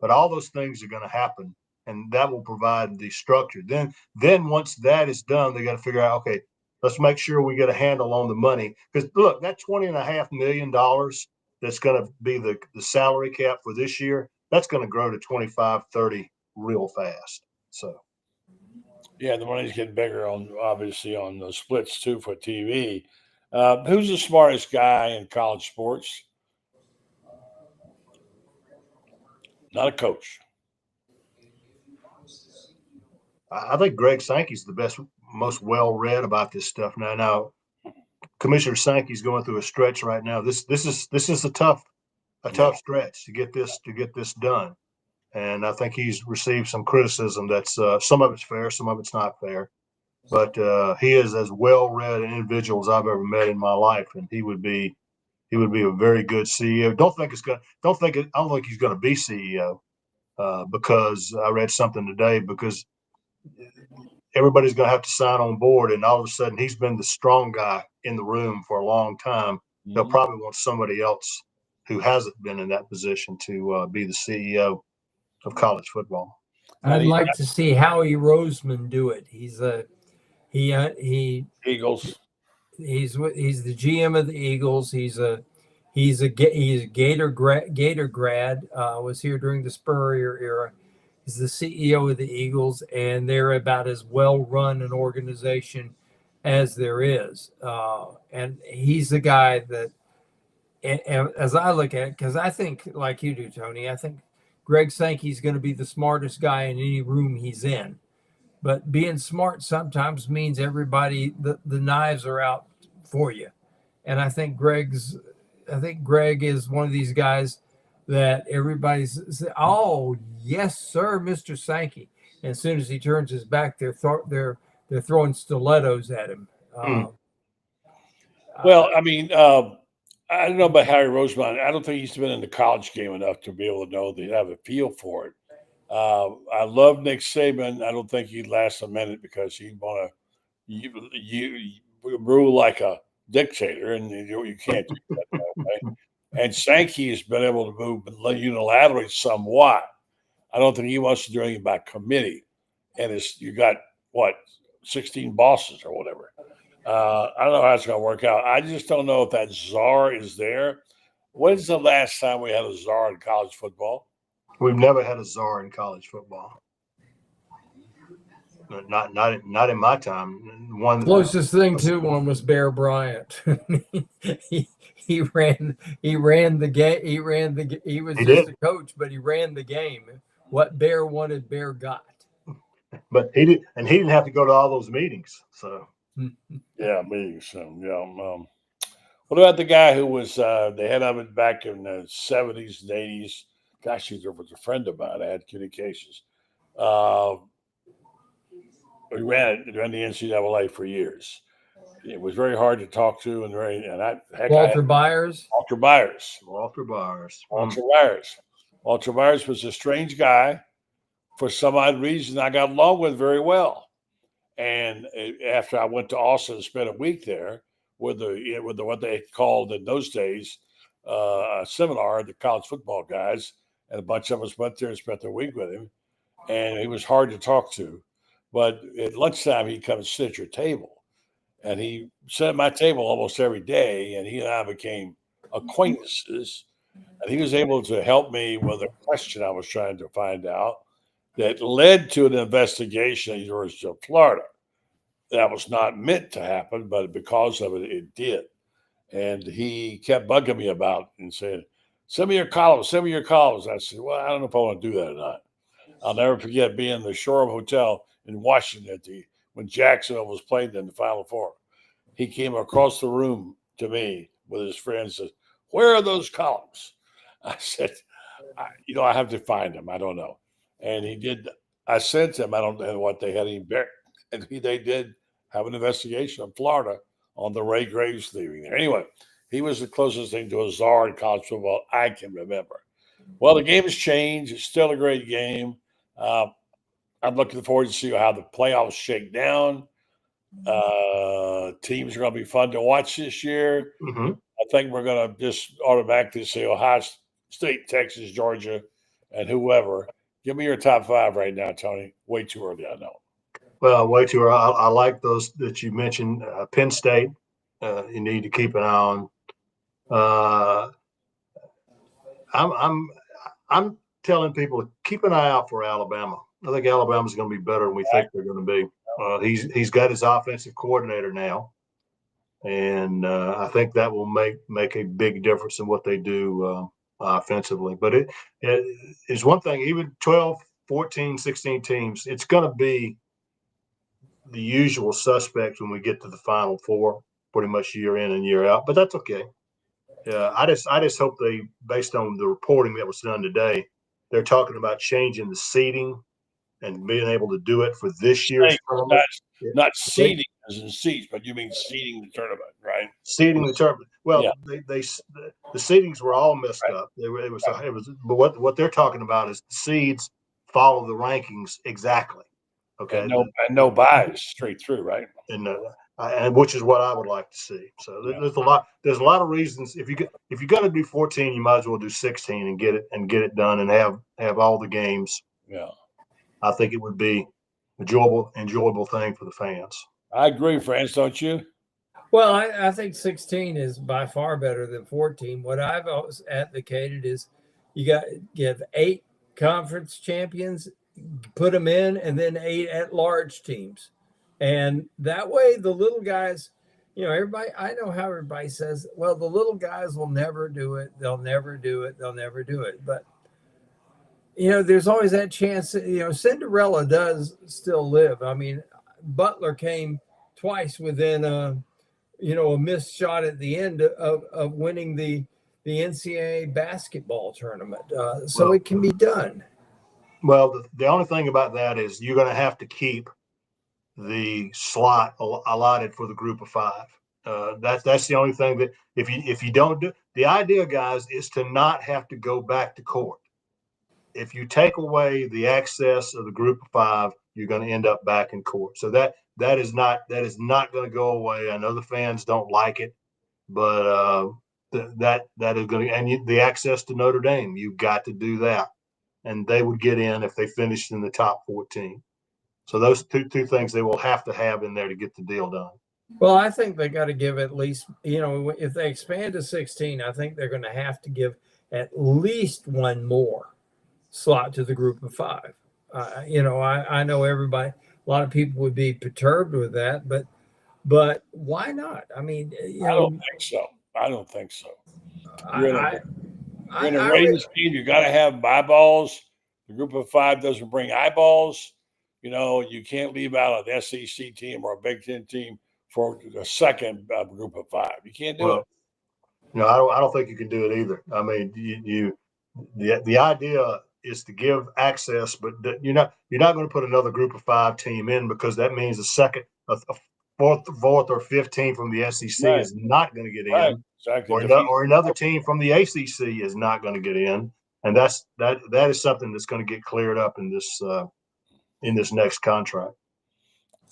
but all those things are going to happen, and that will provide the structure. Then once that is done, they got to figure out, okay, let's make sure we get a handle on the money. Because look, that $20.5 million that's going to be the salary cap for this year, that's going to grow to 25, 30 real fast. So. Yeah, the money's getting bigger obviously on the splits too for TV. Who's the smartest guy in college sports? Not a coach. I think Greg Sankey's the best, most well-read about this stuff now. Now, Commissioner Sankey's going through a stretch right now. This is a tough stretch to get this done, and I think he's received some criticism. That's some of it's fair, some of it's not fair, but he is as well-read an individual as I've ever met in my life, and he would be a very good CEO. I don't think he's going to be CEO because I read something today because everybody's going to have to sign on board, and all of a sudden he's been the strong guy in the room for a long time. Mm-hmm. They'll probably want somebody else who hasn't been in that position to be the CEO of college football. I'd like to see Howie Roseman do it. He's Eagles. He's the GM of the Eagles. He's a Gator grad. Was here during the Spurrier era. He's the CEO of the Eagles, and they're about as well run an organization as there is. And he's the guy that, and as I look at it, because I think like you do, Tony, I think Greg Sankey's going to be the smartest guy in any room he's in. But being smart sometimes means everybody, the knives are out for you. And I think Greg is one of these guys that everybody's, oh, yes, sir, Mr. Sankey. And as soon as he turns his back, they're throwing stilettos at him. Well, I mean, I don't know about Harry Roseman. I don't think he's been in the college game enough to be able to know that have a feel for it. I love Nick Saban. I don't think he'd last a minute because he'd want to rule like a dictator, and you can't do that way. And Sankey has been able to move unilaterally somewhat. I don't think he wants to do anything by committee. And you got, 16 bosses or whatever. I don't know how it's going to work out. I just don't know if that czar is there. When's the last time we had a czar in college football? We've never had a czar in college football. Not in my time. Closest thing to one was Bear Bryant. he ran the game. He was just a coach, but he ran the game. What Bear wanted, Bear got. But he didn't have to go to all those meetings. So yeah, meetings. What about the guy who was the head of it back in the 70s and 80s? Gosh, he was a friend of mine. I had communications. We ran the NCAA for years. It was very hard to talk to, Walter Byers. Walter Byers. Walter Byers was a strange guy. For some odd reason, I got along with very well. And after I went to Austin and spent a week there with what they called in those days a seminar, the college football guys, and a bunch of us went there and spent a week with him. And he was hard to talk to. But at lunchtime, he'd come and sit at your table. And he sat at my table almost every day, and he and I became acquaintances. And he was able to help me with a question I was trying to find out that led to an investigation at the University of Florida. That was not meant to happen, but because of it, it did. And he kept bugging me about and saying, send me your columns. I said, well, I don't know if I want to do that or not. I'll never forget being in the Shore Hotel in Washington when Jacksonville was playing in the Final Four. He came across the room to me with his friends and said, where are those columns? I said, I have to find them. I don't know. And he did. I sent them. I don't know what they had. And they did have an investigation in Florida on the Ray Graves leaving there. Anyway, he was the closest thing to a czar in college football I can remember. Well, the game has changed. It's still a great game. I'm looking forward to see how the playoffs shake down. Teams are going to be fun to watch this year. Mm-hmm. I think we're going to just automatically say Ohio State, Texas, Georgia, and whoever. Give me your top 5 right now, Tony. Way too early, I know. Well, way too early. I like those that you mentioned. Penn State, you need to keep an eye on. I'm telling people to keep an eye out for Alabama. I think Alabama's going to be better than we think they're going to be. He's got his offensive coordinator now, and I think that will make a big difference in what they do offensively. But it is one thing, even 12, 14, 16 teams, it's going to be the usual suspects when we get to the Final Four, pretty much year in and year out. But that's okay. I just hope they, based on the reporting that was done today, they're talking about changing the seeding and being able to do it for this year's tournament. Not seeding as in seats, but you mean seeding the tournament, right? Seeding the tournament. Well, yeah. The seedings were all messed up. But what they're talking about is the seeds follow the rankings exactly. Okay. And no buys straight through, right? And which is what I would like to see. So there's a lot of reasons. If you got to do 14, you might as well do 16 and get it done and have all the games. Yeah. I think it would be enjoyable thing for the fans. I agree, France, don't you? Well, I think 16 is by far better than 14. What I've always advocated is you have 8 conference champions, put them in, and then 8 at-large teams. And that way the little guys, everybody, I know how everybody says, well, the little guys will never do it. They'll never do it. They'll never do it. But, there's always that chance, Cinderella does still live. I mean, Butler came twice within a missed shot at the end of winning the NCAA basketball tournament. So it can be done. Well, the only thing about that is you're going to have to keep the slot allotted for the group of 5. That's the only thing that if you don't do, the idea, guys, is to not have to go back to court. If you take away the access of the group of 5, you're going to end up back in court. So that is not going to go away. I know the fans don't like it, but that is going to, and the access to Notre Dame, you've got to do that, and they would get in if they finished in the top 14. So those two things they will have to have in there to get the deal done. Well, I think they got to give at least, if they expand to 16, I think they're going to have to give at least one more slot to the group of 5. I know everybody, a lot of people would be perturbed with that, but why not? I mean, I don't think so. You're in a ratings team. You got to have eyeballs. The group of 5 doesn't bring eyeballs. You can't leave out an SEC team or a Big Ten team for the second group of 5. You can't do it. I don't think you can do it either. I mean, the idea is to give access, but you're not going to put another group of 5 team in, because that means a fourth or fifth team from the SEC is not going to get in, exactly. or another team from the ACC is not going to get in, and that is something that's going to get cleared up in this next contract.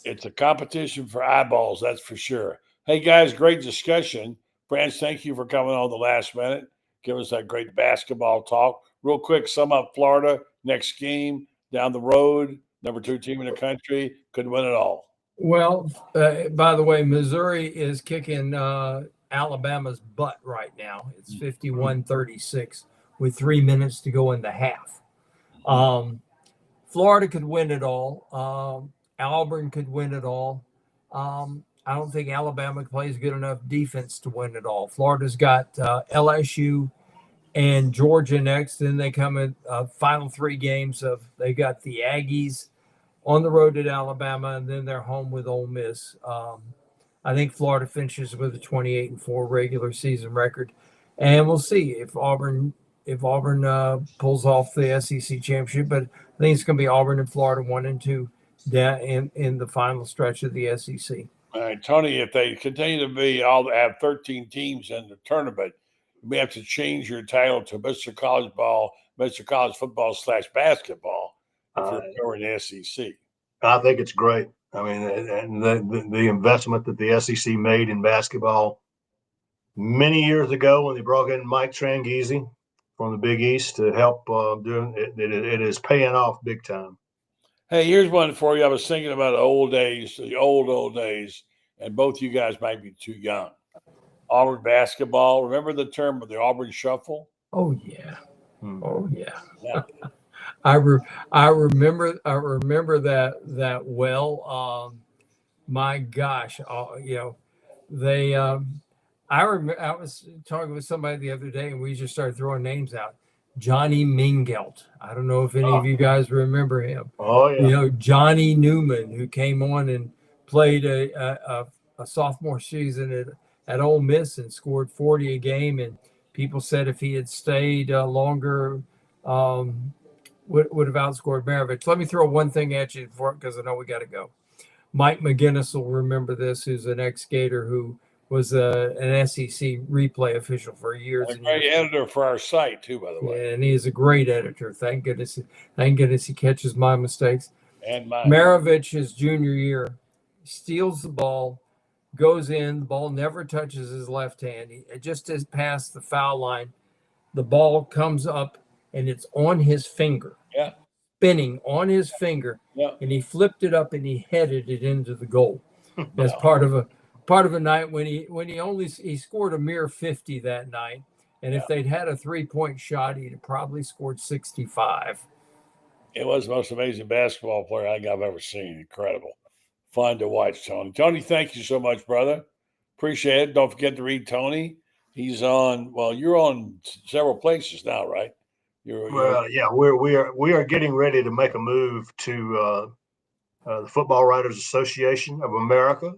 It's a competition for eyeballs, that's for sure. Hey guys, great discussion. France, thank you for coming on the last minute. Give us that great basketball talk. Real quick, sum up Florida, next game down the road, number 2 team in the country, could win it all. Well, by the way, Missouri is kicking Alabama's butt right now. It's 51-36 with 3 minutes to go in the half. Florida could win it all. Auburn could win it all. I don't think Alabama plays good enough defense to win it all. Florida's got LSU and Georgia next. Then they come in final 3 games they got the Aggies on the road at Alabama, and then they're home with Ole Miss. I think Florida finishes with a 28-4 regular season record, and we'll see if Auburn pulls off the SEC championship. But I think it's going to be Auburn and Florida 1 and 2 down in the final stretch of the SEC. All right, Tony, if they continue to have 13 teams in the tournament, you may have to change your title to Mr. College Ball, Mr. College Football / basketball if you're in the SEC. I think it's great. I mean, and the investment that the SEC made in basketball many years ago when they brought in Mike Tranghese from the Big East to help do it is paying off big time. Hey, here's one for you. I was thinking about the old days, the old days, and both you guys might be too young. Auburn basketball. Remember the term of the Auburn Shuffle? Oh yeah. Oh yeah. Yeah. I remember that well. My gosh, they. I was talking with somebody the other day, and we just started throwing names out. Johnny Mingelt. I don't know if any of you guys remember him. Oh yeah. Johnny Newman, who came on and played a sophomore season at Ole Miss and scored 40 a game, and people said if he had stayed longer, would have outscored Maravich. Let me throw one thing at you because I know we got to go. Mike McGinnis will remember this, who's an ex-Gator who was an SEC replay official for years. And a great editor for our site too, by the way. Yeah, and he is a great editor. Thank goodness he catches my mistakes. And mine. Maravich, his junior year, steals the ball, goes in. The ball never touches his left hand. He just as past the foul line, the ball comes up and it's on his finger. Yeah. Spinning on his finger. Yeah. And he flipped it up and he headed it into the goal. That's part of a night when he scored a mere 50 that night. And if they'd had a 3-point shot, he'd have probably scored 65. It was the most amazing basketball player I think I've ever seen. Incredible. Fun to watch, Tony. Tony, thank you so much, brother. Appreciate it. Don't forget to read Tony. He's on, you're on several places now, right? Yeah, we are getting ready to make a move to the Football Writers Association of America.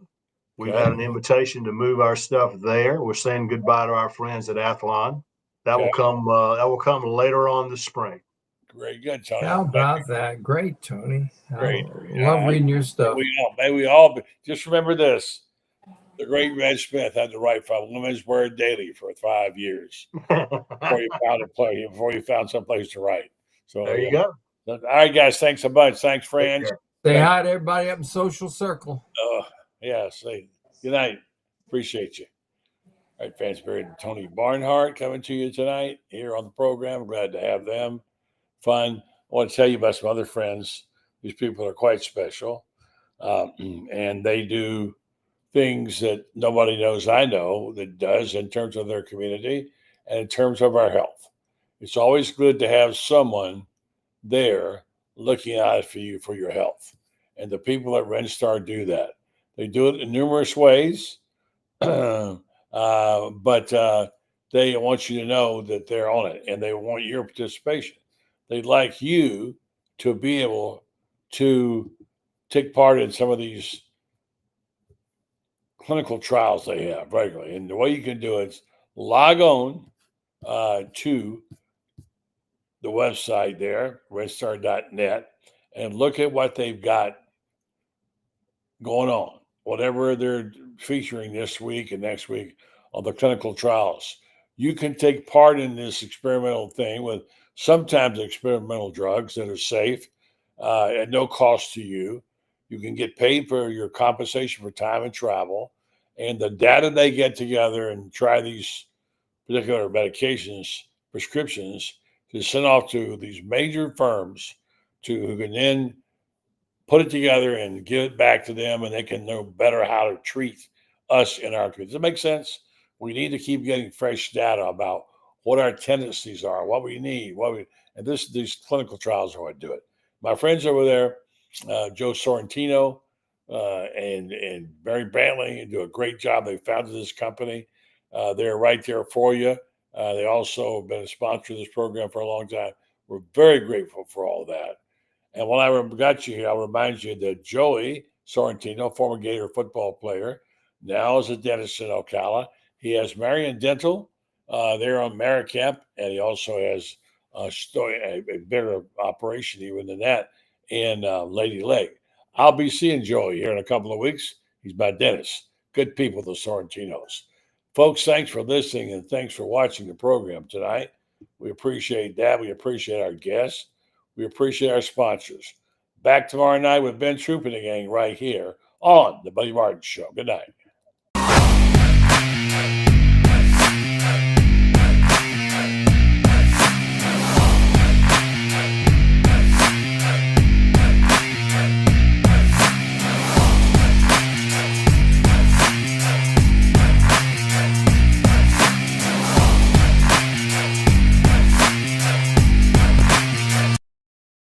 We've had an invitation to move our stuff there. We're saying goodbye to our friends at Athlon. That will come later on this spring. Very good, Tony. How about that? Great, Tony. Great. Love reading your stuff. May we all just remember this. The great Red Smith had to write from Women's Word Daily for 5 years before you found some place to write. So there you go. All right, guys. Thanks a bunch. Thanks, friends. Say hi to everybody up in Social Circle. Good night. Appreciate you. All right, fans, buried Tony Barnhart coming to you tonight here on the program. Glad to have them. Fun. I want to tell you about some other friends. These people are quite special, and they do things that nobody knows I know that does in terms of their community and in terms of our health. It's always good to have someone there looking out for you for your health. And the people at RenStar do that. They do it in numerous ways, but they want you to know that they're on it and they want your participation. They'd like you to be able to take part in some of these clinical trials they have regularly. And the way you can do it is log on to the website there, redstar.net, and look at what they've got going on, whatever they're featuring this week and next week on the clinical trials. You can take part in this experimental thing with sometimes experimental drugs that are safe at no cost to you. You can get paid for your compensation for time and travel. And the data they get together and try these particular medications, prescriptions, to send off to these major firms who can then put it together and give it back to them, and they can know better how to treat us in our community. Does it make sense? We need to keep getting fresh data about what our tendencies are, what we need, and these clinical trials are what do it. My friends over there, Joe Sorrentino and Barry Brantley, do a great job. They founded this company. They're right there for you. They also have been a sponsor of this program for a long time. We're very grateful for all that. And when I got you here, I'll remind you that Joey Sorrentino, former Gator football player, now is a dentist in Ocala. He has Marion Dental there on Maricamp, and he also has a bigger operation even than that in Lady Lake. I'll be seeing Joey here in a couple of weeks. He's my dentist. Good people, the Sorrentinos. Folks, thanks for listening and thanks for watching the program tonight. We appreciate that. We appreciate our guests. We appreciate our sponsors. Back tomorrow night with Ben Troop and the gang right here on The Buddy Martin Show. Good night.